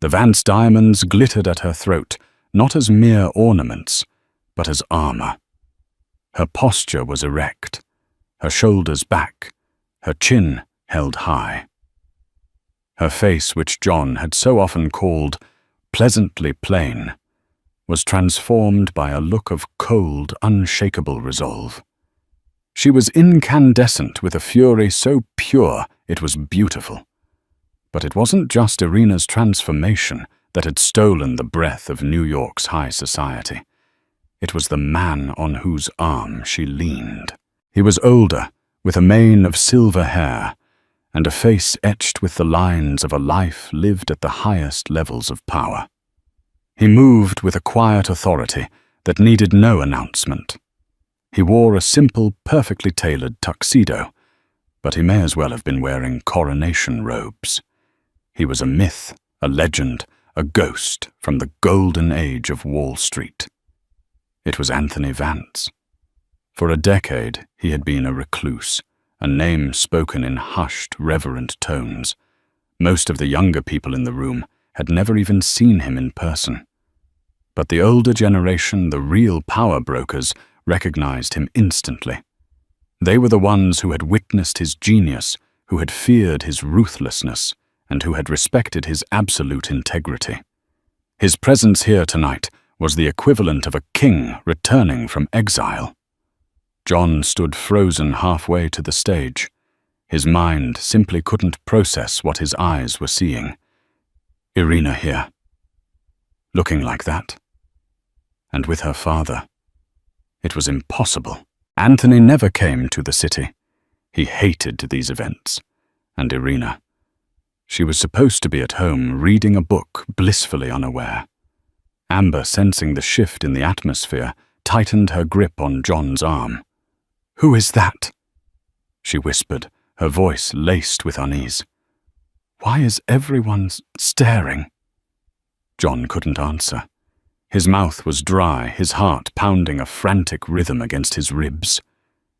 The Vance diamonds glittered at her throat, not as mere ornaments, but as armor. Her posture was erect, her shoulders back, her chin held high. Her face, which John had so often called pleasantly plain, was transformed by a look of cold, unshakable resolve. She was incandescent with a fury so pure it was beautiful. But it wasn't just Irina's transformation that had stolen the breath of New York's high society. It was the man on whose arm she leaned. He was older, with a mane of silver hair, and a face etched with the lines of a life lived at the highest levels of power. He moved with a quiet authority that needed no announcement. He wore a simple, perfectly tailored tuxedo, but he may as well have been wearing coronation robes. He was a myth, a legend, a ghost from the golden age of Wall Street. It was Anthony Vance. For a decade, he had been a recluse, a name spoken in hushed, reverent tones. Most of the younger people in the room had never even seen him in person. But the older generation, the real power brokers, recognized him instantly. They were the ones who had witnessed his genius, who had feared his ruthlessness, and who had respected his absolute integrity. His presence here tonight was the equivalent of a king returning from exile. John stood frozen halfway to the stage. His mind simply couldn't process what his eyes were seeing. Irina here, looking like that, and with her father. It was impossible. Anthony never came to the city. He hated these events. And Irina, she was supposed to be at home reading a book, blissfully unaware. Amber, sensing the shift in the atmosphere, tightened her grip on John's arm. "Who is that?" she whispered, her voice laced with unease. "Why is everyone staring?" John couldn't answer. His mouth was dry, his heart pounding a frantic rhythm against his ribs.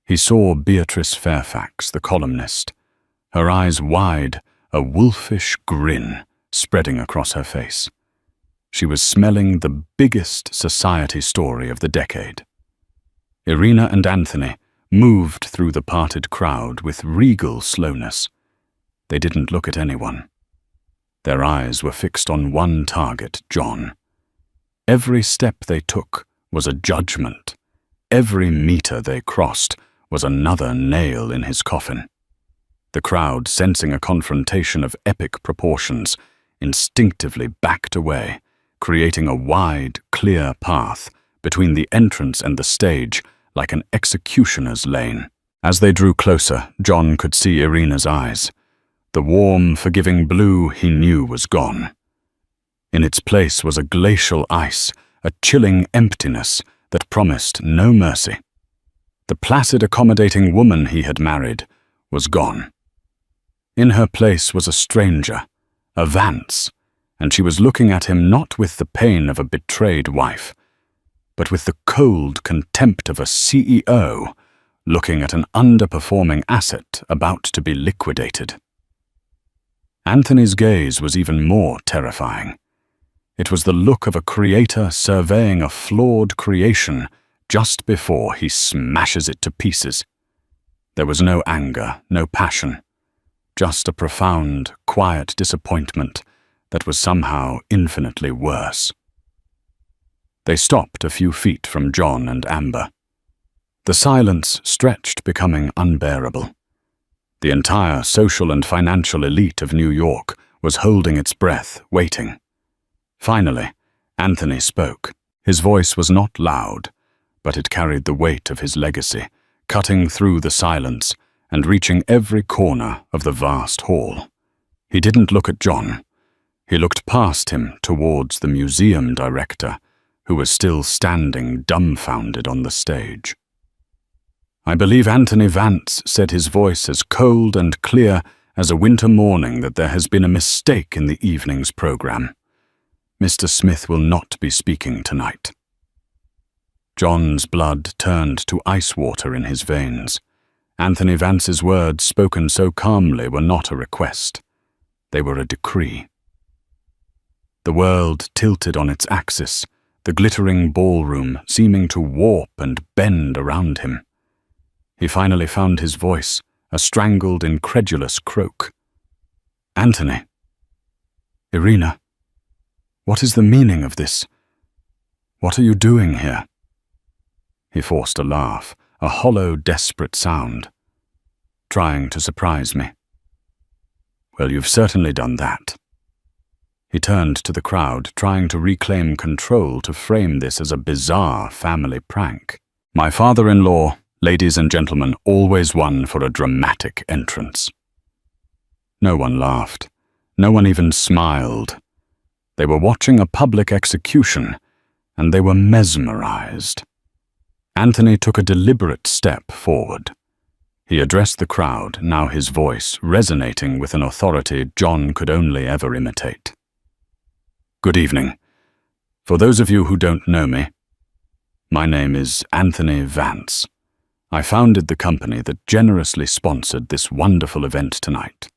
He saw Beatrice Fairfax, the columnist, her eyes wide, a wolfish grin spreading across her face. She was smelling the biggest society story of the decade. Irina and Anthony moved through the parted crowd with regal slowness. They didn't look at anyone. Their eyes were fixed on one target, John. Every step they took was a judgment. Every meter they crossed was another nail in his coffin. The crowd, sensing a confrontation of epic proportions, instinctively backed away, creating a wide, clear path between the entrance and the stage like an executioner's lane. As they drew closer, John could see Irina's eyes. The warm, forgiving blue he knew was gone. In its place was a glacial ice, a chilling emptiness that promised no mercy. The placid, accommodating woman he had married was gone. In her place was a stranger, a Vance, and she was looking at him not with the pain of a betrayed wife, but with the cold contempt of a CEO looking at an underperforming asset about to be liquidated. Anthony's gaze was even more terrifying. It was the look of a creator surveying a flawed creation just before he smashes it to pieces. There was no anger, no passion, just a profound, quiet disappointment that was somehow infinitely worse. They stopped a few feet from John and Amber. The silence stretched, becoming unbearable. The entire social and financial elite of New York was holding its breath, waiting. Finally, Anthony spoke. His voice was not loud, but it carried the weight of his legacy, cutting through the silence and reaching every corner of the vast hall. He didn't look at John. He looked past him towards the museum director, who was still standing dumbfounded on the stage. "I believe Anthony Vance said, his voice as cold and clear as a winter morning, that there has been a mistake in the evening's program. Mr. Smith will not be speaking tonight." John's blood turned to ice water in his veins. Anthony Vance's words, spoken so calmly, were not a request. They were a decree. The world tilted on its axis, the glittering ballroom seeming to warp and bend around him. He finally found his voice, a strangled, incredulous croak. "Anthony. Irina. What is the meaning of this? What are you doing here?" He forced a laugh, a hollow, desperate sound. "Trying to surprise me." "Well, you've certainly done that." He turned to the crowd, trying to reclaim control to frame this as a bizarre family prank. "My father-in-law, ladies and gentlemen, always one for a dramatic entrance." No one laughed. No one even smiled. They were watching a public execution, and they were mesmerized. Anthony took a deliberate step forward. He addressed the crowd, now his voice resonating with an authority John could only ever imitate. "Good evening. For those of you who don't know me, my name is Anthony Vance. I founded the company that generously sponsored this wonderful event tonight.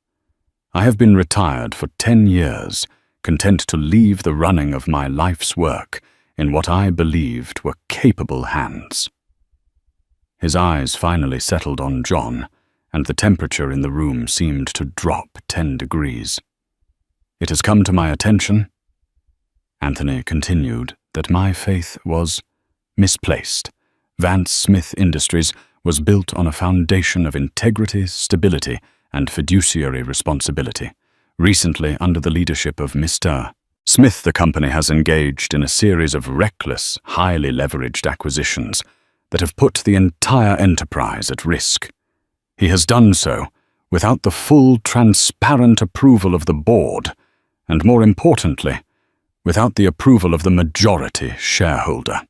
I have been retired for 10 years, content to leave the running of my life's work in what I believed were capable hands." His eyes finally settled on John, and the temperature in the room seemed to drop 10 degrees. "It has come to my attention," Anthony continued, "that my faith was misplaced. Vance Smith Industries was built on a foundation of integrity, stability, and fiduciary responsibility. Recently, under the leadership of Mr. Smith, the company has engaged in a series of reckless, highly leveraged acquisitions that have put the entire enterprise at risk. He has done so without the full, transparent approval of the board, and more importantly, without the approval of the majority shareholder."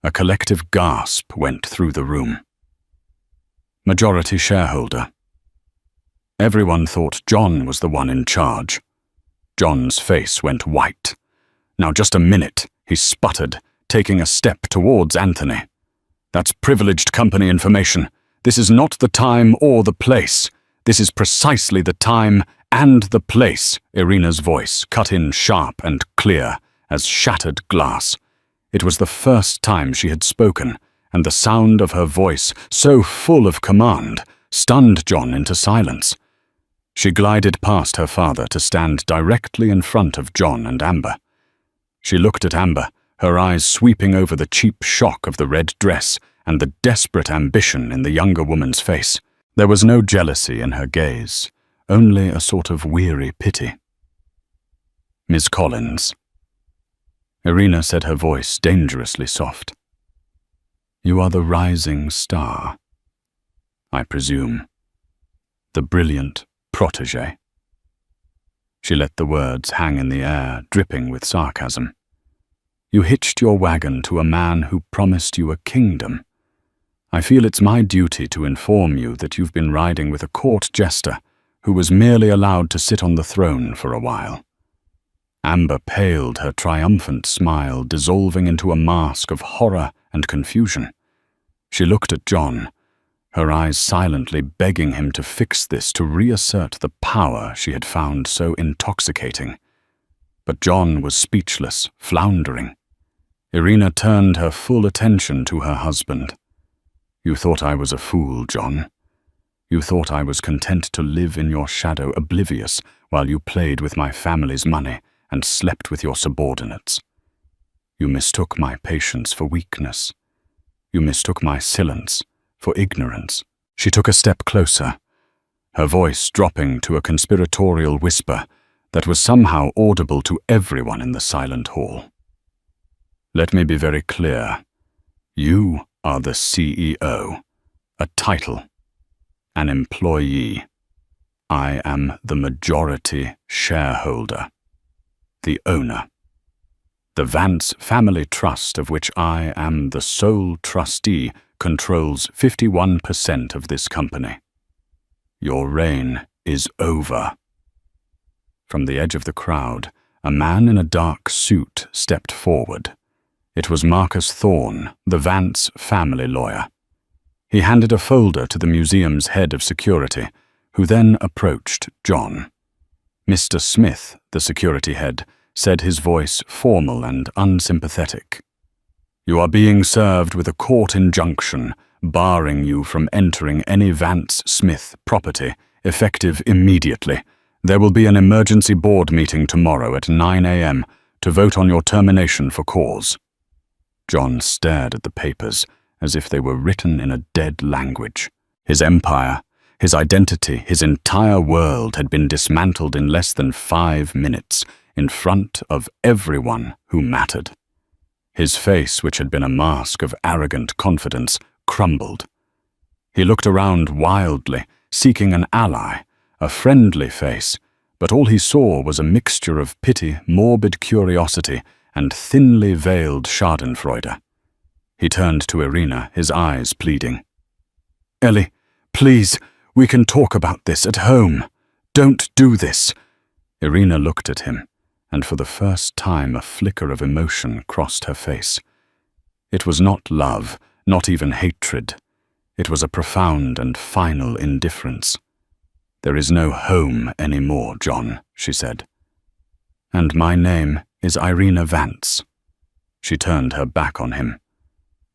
A collective gasp went through the room. Majority shareholder. Everyone thought John was the one in charge. John's face went white. "Now just a minute," he sputtered, taking a step towards Anthony. "That's privileged company information. This is not the time or the place. This is precisely the time and the place." Irina's voice cut in sharp and clear as shattered glass. It was the first time she had spoken, and the sound of her voice, so full of command, stunned John into silence. She glided past her father to stand directly in front of John and Amber. She looked at Amber, her eyes sweeping over the cheap shock of the red dress and the desperate ambition in the younger woman's face. There was no jealousy in her gaze, only a sort of weary pity. "Miss Collins," Irina said, her voice dangerously soft. "You are the rising star, I presume, the brilliant protégé." She let the words hang in the air, dripping with sarcasm. "You hitched your wagon to a man who promised you a kingdom. I feel it's my duty to inform you that you've been riding with a court jester who was merely allowed to sit on the throne for a while." Amber paled, her triumphant smile dissolving into a mask of horror and confusion. She looked at John, her eyes silently begging him to fix this, to reassert the power she had found so intoxicating. But John was speechless, floundering. Irina turned her full attention to her husband. "You thought I was a fool, John. You thought I was content to live in your shadow, oblivious, while you played with my family's money and slept with your subordinates. You mistook my patience for weakness. You mistook my silence for ignorance." She took a step closer, her voice dropping to a conspiratorial whisper that was somehow audible to everyone in the silent hall. "Let me be very clear. You are the CEO, a title, an employee. I am the majority shareholder, the owner. The Vance Family Trust, of which I am the sole trustee, controls 51% of this company. Your reign is over." From the edge of the crowd, a man in a dark suit stepped forward. It was Marcus Thorne, the Vance family lawyer. He handed a folder to the museum's head of security, who then approached John. Mr. Smith, the security head, said, his voice formal and unsympathetic. "You are being served with a court injunction barring you from entering any Vance Smith property, effective immediately. There will be an emergency board meeting tomorrow at 9 a.m. to vote on your termination for cause." John stared at the papers as if they were written in a dead language. His empire, his identity, his entire world had been dismantled in less than 5 minutes, in front of everyone who mattered. His face, which had been a mask of arrogant confidence, crumbled. He looked around wildly, seeking an ally, a friendly face, but all he saw was a mixture of pity, morbid curiosity, and thinly veiled schadenfreude. He turned to Irina, his eyes pleading. "Ellie, please, we can talk about this at home. Don't do this." Irina looked at him, and for the first time a flicker of emotion crossed her face. It was not love, not even hatred. It was a profound and final indifference. "There is no home anymore, John," she said. "And my name is Irina Vance." She turned her back on him.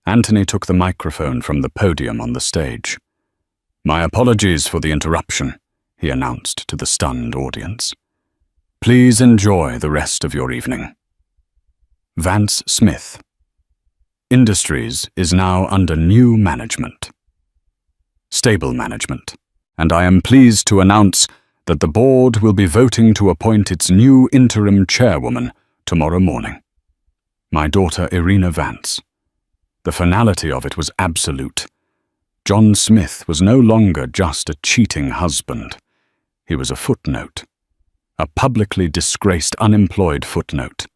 Anthony took the microphone from the podium on the stage. "My apologies for the interruption," he announced to the stunned audience. "Please enjoy the rest of your evening." Vance Smith Industries is now under new management. Stable management. And I am pleased to announce that the board will be voting to appoint its new interim chairwoman tomorrow morning. My daughter Irina Vance. The finality of it was absolute. John Smith was no longer just a cheating husband. He was a footnote. A publicly disgraced unemployed footnote.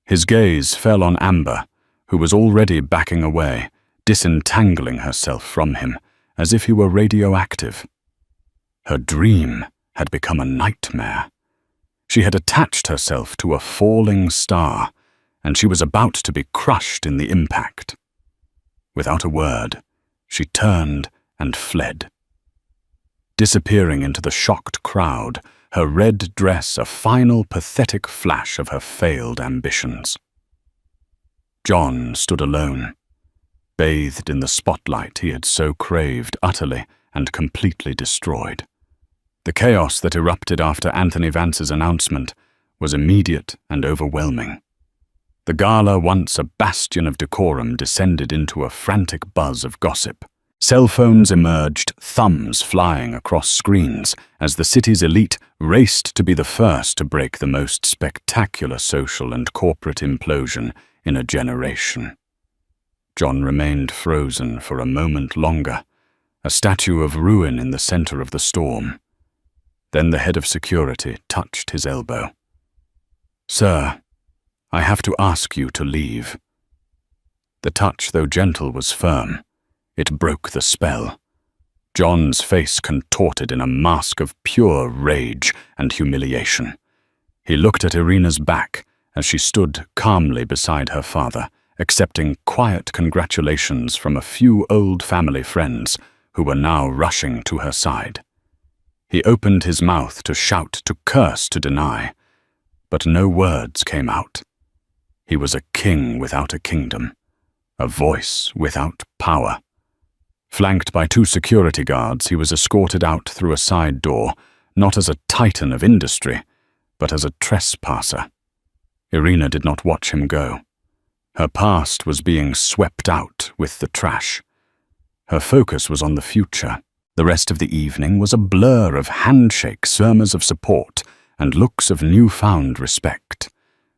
His gaze fell on Amber, who was already backing away, disentangling herself from him, as if he were radioactive. Her dream had become a nightmare. She had attached herself to a falling star, and she was about to be crushed in the impact. Without a word, she turned and fled. Disappearing into the shocked crowd, her red dress a final pathetic flash of her failed ambitions. John stood alone, bathed in the spotlight he had so craved, utterly and completely destroyed. The chaos that erupted after Anthony Vance's announcement was immediate and overwhelming. The gala, once a bastion of decorum, descended into a frantic buzz of gossip. Cell phones emerged, thumbs flying across screens, as the city's elite raced to be the first to break the most spectacular social and corporate implosion in a generation. John remained frozen for a moment longer, a statue of ruin in the center of the storm. Then the head of security touched his elbow. "Sir, I have to ask you to leave." The touch, though gentle, was firm. It broke the spell. John's face contorted in a mask of pure rage and humiliation. He looked at Irina's back as she stood calmly beside her father, accepting quiet congratulations from a few old family friends who were now rushing to her side. He opened his mouth to shout, to curse, to deny, but no words came out. He was a king without a kingdom, a voice without power. Flanked by 2 security guards, he was escorted out through a side door, not as a titan of industry, but as a trespasser. Irina did not watch him go. Her past was being swept out with the trash. Her focus was on the future. The rest of the evening was a blur of handshakes, murmurs of support, and looks of newfound respect.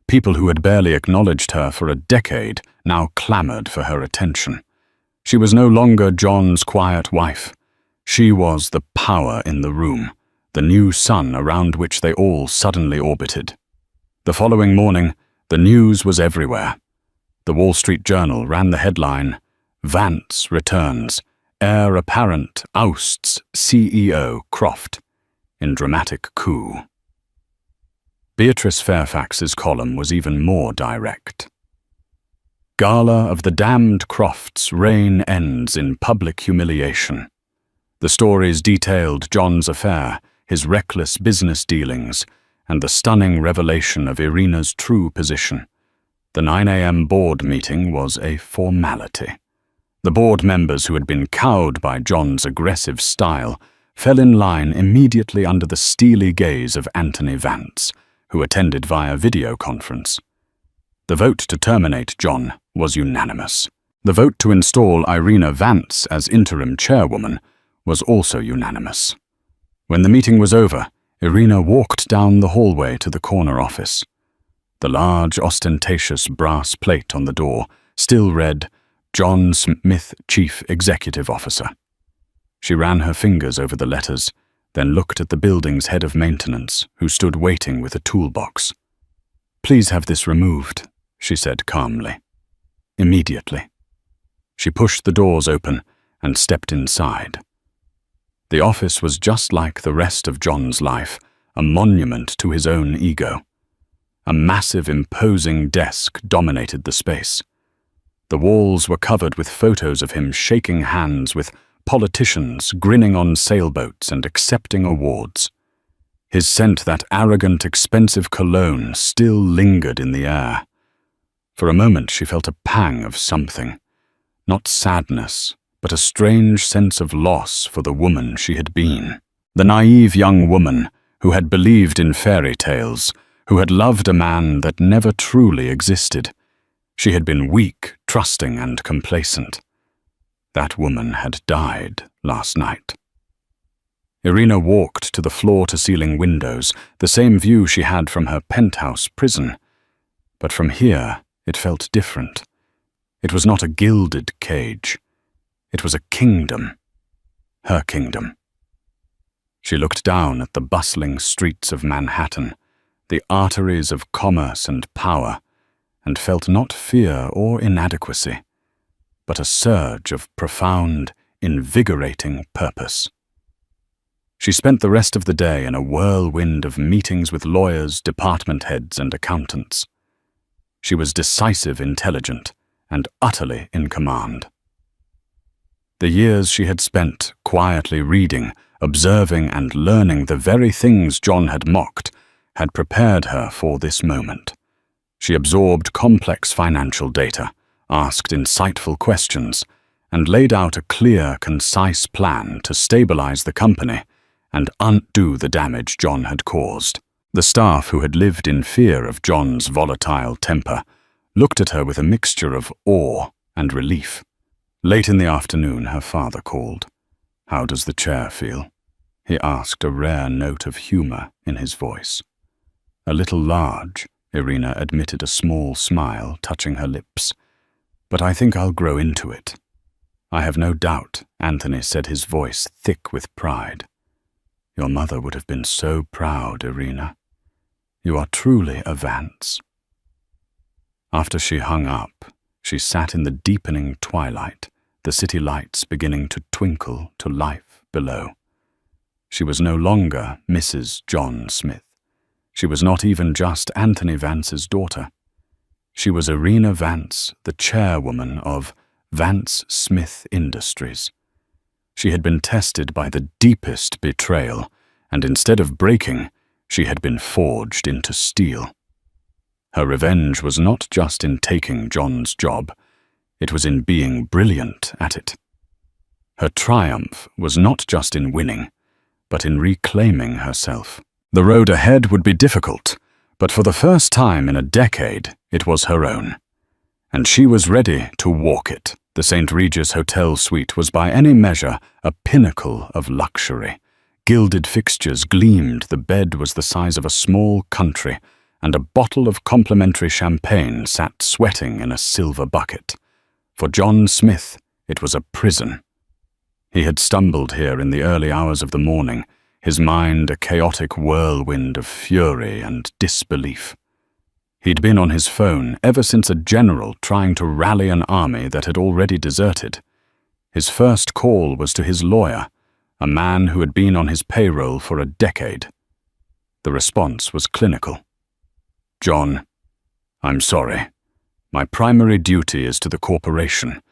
People who had barely acknowledged her for a decade now clamored for her attention. She was no longer John's quiet wife. She was the power in the room, the new sun around which they all suddenly orbited. The following morning, the news was everywhere. The Wall Street Journal ran the headline, "Vance returns. Heir apparent ousts CEO Croft in dramatic coup." Beatrice Fairfax's column was even more direct. "Gala of the damned Crofts' reign ends in public humiliation." The stories detailed John's affair, his reckless business dealings, and the stunning revelation of Irina's true position. The 9 a.m. board meeting was a formality. The board members who had been cowed by John's aggressive style fell in line immediately under the steely gaze of Anthony Vance, who attended via video conference. The vote to terminate John was unanimous. The vote to install Irina Vance as interim chairwoman was also unanimous. When the meeting was over, Irina walked down the hallway to the corner office. The large, ostentatious brass plate on the door still read, "John Smith, Chief Executive Officer." She ran her fingers over the letters, then looked at the building's head of maintenance, who stood waiting with a toolbox. "Please have this removed," she said calmly. Immediately. She pushed the doors open and stepped inside. The office was just like the rest of John's life, a monument to his own ego. A massive, imposing desk dominated the space. The walls were covered with photos of him shaking hands with politicians, grinning on sailboats and accepting awards. His scent, that arrogant, expensive cologne, still lingered in the air. For a moment she felt a pang of something. Not sadness, but a strange sense of loss for the woman she had been. The naive young woman who had believed in fairy tales, who had loved a man that never truly existed. She had been weak, trusting, and complacent. That woman had died last night. Irina walked to the floor-to-ceiling windows, the same view she had from her penthouse prison. But from here, it felt different. It was not a gilded cage. It was a kingdom. Her kingdom. She looked down at the bustling streets of Manhattan, the arteries of commerce and power, and felt not fear or inadequacy, but a surge of profound, invigorating purpose. She spent the rest of the day in a whirlwind of meetings with lawyers, department heads, and accountants. She was decisive, intelligent, and utterly in command. The years she had spent quietly reading, observing, and learning the very things John had mocked had prepared her for this moment. She absorbed complex financial data, asked insightful questions, and laid out a clear, concise plan to stabilize the company and undo the damage John had caused. The staff, who had lived in fear of John's volatile temper, looked at her with a mixture of awe and relief. Late in the afternoon, her father called. "How does the chair feel?" he asked, a rare note of humor in his voice. "A little large," Irina admitted, a small smile touching her lips. "But I think I'll grow into it." "I have no doubt," Anthony said, his voice thick with pride. "Your mother would have been so proud, Irina. You are truly a Vance." After she hung up, she sat in the deepening twilight, the city lights beginning to twinkle to life below. She was no longer Mrs. John Smith. She was not even just Anthony Vance's daughter. She was Irina Vance, the chairwoman of Vance Smith Industries. She had been tested by the deepest betrayal, and instead of breaking, she had been forged into steel. Her revenge was not just in taking John's job, it was in being brilliant at it. Her triumph was not just in winning, but in reclaiming herself. The road ahead would be difficult, but for the first time in a decade, it was her own. And she was ready to walk it. The St. Regis Hotel suite was by any measure a pinnacle of luxury. Gilded fixtures gleamed, the bed was the size of a small country, and a bottle of complimentary champagne sat sweating in a silver bucket. For John Smith, it was a prison. He had stumbled here in the early hours of the morning, his mind a chaotic whirlwind of fury and disbelief. He'd been on his phone ever since a general trying to rally an army that had already deserted. His first call was to his lawyer, a man who had been on his payroll for a decade. The response was clinical. "John, I'm sorry. My primary duty is to the corporation.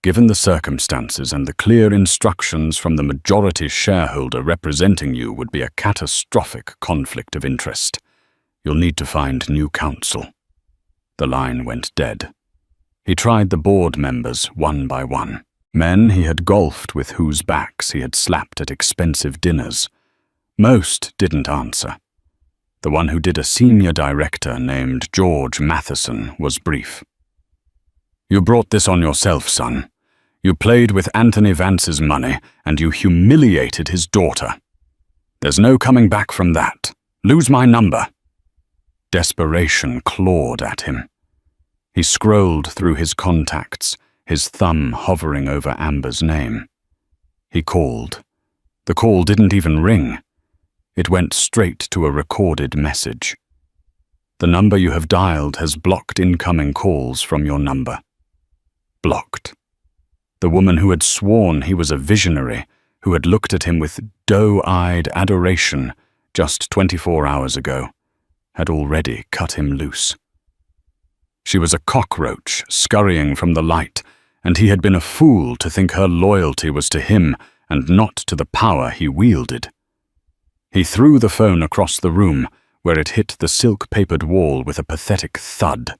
Given the circumstances and the clear instructions from the majority shareholder representing you would be a catastrophic conflict of interest. You'll need to find new counsel." The line went dead. He tried the board members one by one, men he had golfed with whose backs he had slapped at expensive dinners. Most didn't answer. The one who did, a senior director named George Matheson, was brief. "You brought this on yourself, son. You played with Anthony Vance's money, and you humiliated his daughter. There's no coming back from that. Lose my number." Desperation clawed at him. He scrolled through his contacts, his thumb hovering over Amber's name. He called. The call didn't even ring. It went straight to a recorded message. "The number you have dialed has blocked incoming calls from your number." Blocked. The woman who had sworn he was a visionary, who had looked at him with doe-eyed adoration just 24 hours ago, had already cut him loose. She was a cockroach scurrying from the light, and he had been a fool to think her loyalty was to him and not to the power he wielded. He threw the phone across the room, where it hit the silk-papered wall with a pathetic thud.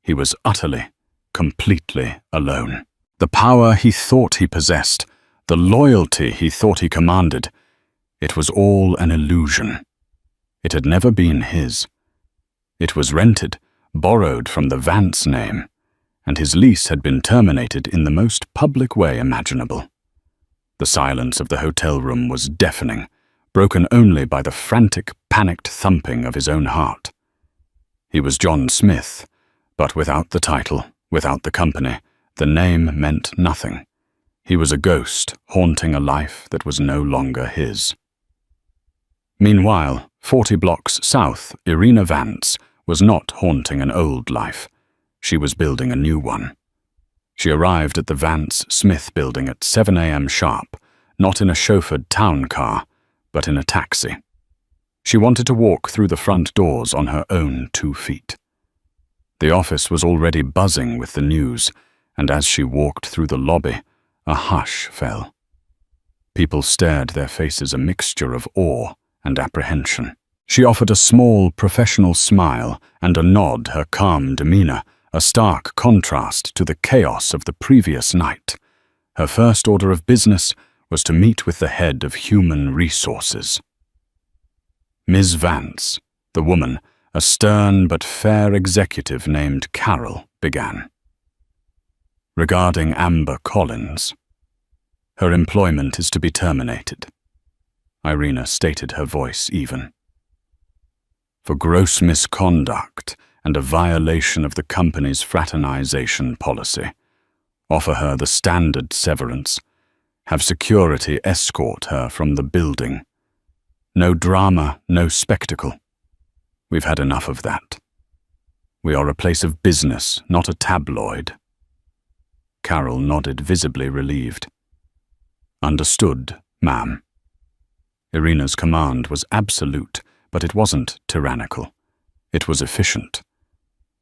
He was utterly, completely alone. The power he thought he possessed, the loyalty he thought he commanded, it was all an illusion. It had never been his. It was rented, borrowed from the Vance name, and his lease had been terminated in the most public way imaginable. The silence of the hotel room was deafening, broken only by the frantic, panicked thumping of his own heart. He was John Smith, but without the title, without the company, the name meant nothing. He was a ghost haunting a life that was no longer his. Meanwhile, 40 blocks south, Irina Vance was not haunting an old life. She was building a new one. She arrived at the Vance Smith building at 7 a.m. sharp, not in a chauffeured town car, but in a taxi. She wanted to walk through the front doors on her own 2 feet. The office was already buzzing with the news, and as she walked through the lobby, a hush fell. People stared, their faces a mixture of awe and apprehension. She offered a small, professional smile and a nod, her calm demeanor, a stark contrast to the chaos of the previous night. Her first order of business, was to meet with the head of human resources. Ms. Vance, the woman, a stern but fair executive named Carol, began. Regarding Amber Collins, her employment is to be terminated. Irina stated, her voice even. For gross misconduct and a violation of the company's fraternization policy. Offer her the standard severance. Have security escort her from the building. No drama, no spectacle. We've had enough of that. We are a place of business, not a tabloid. Carol nodded, visibly relieved. Understood, ma'am. Irina's command was absolute, but it wasn't tyrannical. It was efficient.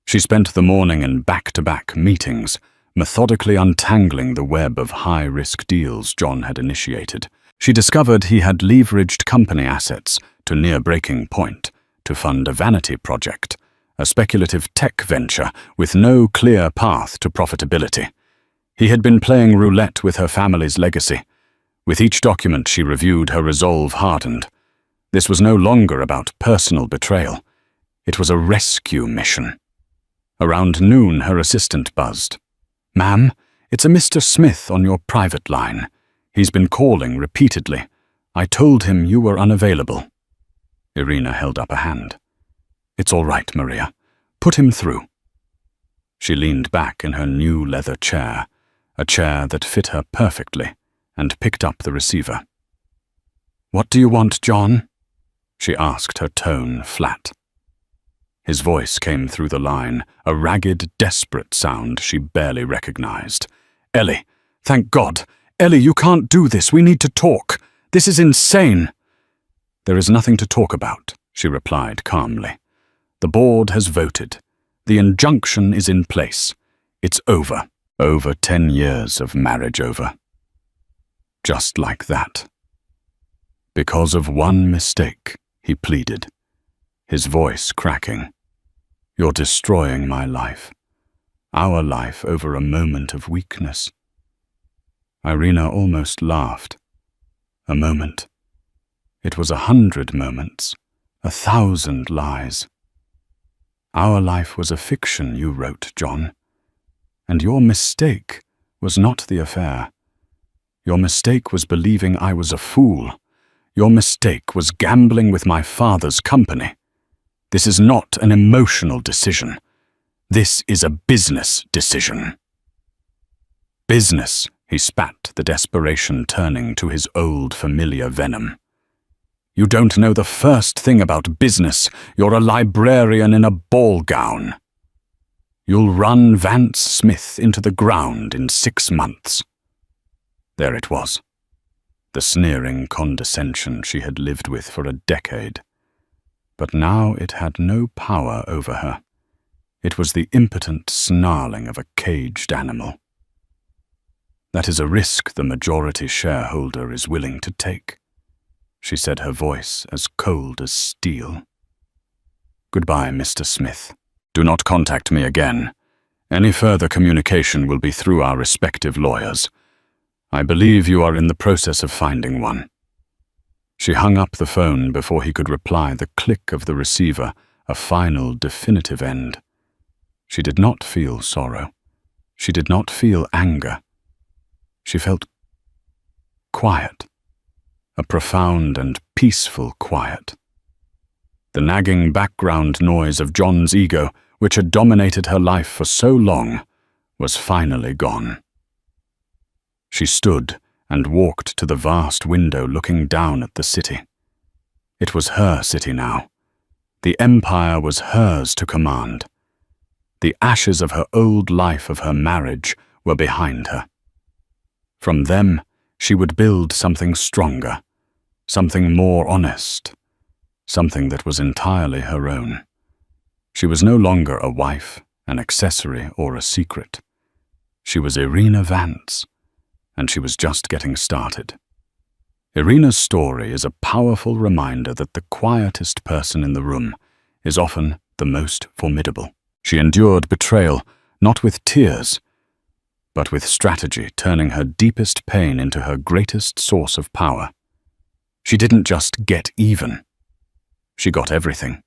She spent the morning in back-to-back meetings, methodically untangling the web of high-risk deals John had initiated. She discovered he had leveraged company assets to near breaking point to fund a vanity project, a speculative tech venture with no clear path to profitability. He had been playing roulette with her family's legacy. With each document she reviewed, her resolve hardened. This was no longer about personal betrayal. It was a rescue mission. Around noon, her assistant buzzed. "Ma'am, it's a Mr. Smith on your private line. He's been calling repeatedly. I told him you were unavailable." Irina held up a hand. "It's all right, Maria. Put him through." She leaned back in her new leather chair, a chair that fit her perfectly, and picked up the receiver. "What do you want, John?" she asked, her tone flat. His voice came through the line, a ragged, desperate sound she barely recognized. "Ellie, thank God! Ellie, you can't do this. We need to talk. This is insane." "There is nothing to talk about," she replied calmly. "The board has voted. The injunction is in place. It's over. Over 10 years of marriage over." Just like that. "Because of one mistake," he pleaded, his voice cracking. "You're destroying my life. Our life over a moment of weakness." Irina almost laughed. A moment. It was 100 moments, 1,000 lies. "Our life was a fiction you wrote, John. And your mistake was not the affair. Your mistake was believing I was a fool. Your mistake was gambling with my father's company. This is not an emotional decision. This is a business decision." "Business," he spat, the desperation turning to his old familiar venom. "You don't know the first thing about business. You're a librarian in a ball gown. You'll run Vance Smith into the ground in 6 months. There it was. The sneering condescension she had lived with for a decade. But now it had no power over her. It was the impotent snarling of a caged animal. "That is a risk the majority shareholder is willing to take," she said, her voice as cold as steel. "Goodbye, Mr. Smith. Do not contact me again. Any further communication will be through our respective lawyers. I believe you are in the process of finding one." She hung up the phone before he could reply, the click of the receiver, a final, definitive end. She did not feel sorrow. She did not feel anger. She felt quiet, a profound and peaceful quiet. The nagging background noise of John's ego, which had dominated her life for so long, was finally gone. She stood and walked to the vast window looking down at the city. It was her city now. The empire was hers to command. The ashes of her old life, of her marriage, were behind her. From them, she would build something stronger, something more honest, something that was entirely her own. She was no longer a wife, an accessory, or a secret. She was Irina Vance, and she was just getting started. Irina's story is a powerful reminder that the quietest person in the room is often the most formidable. She endured betrayal, not with tears, but with strategy turning her deepest pain into her greatest source of power. She didn't just get even. She got everything.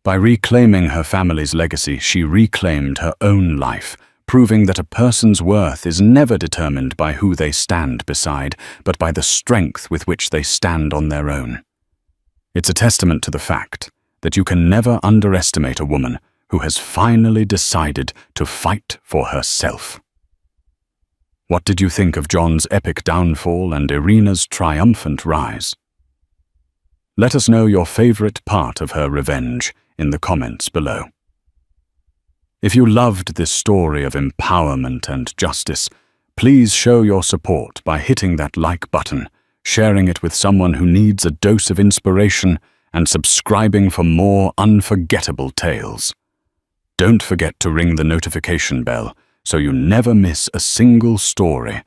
By reclaiming her family's legacy, she reclaimed her own life, proving that a person's worth is never determined by who they stand beside, but by the strength with which they stand on their own. It's a testament to the fact that you can never underestimate a woman who has finally decided to fight for herself. What did you think of John's epic downfall and Irina's triumphant rise? Let us know your favorite part of her revenge in the comments below. If you loved this story of empowerment and justice, please show your support by hitting that like button, sharing it with someone who needs a dose of inspiration, and subscribing for more unforgettable tales. Don't forget to ring the notification bell so you never miss a single story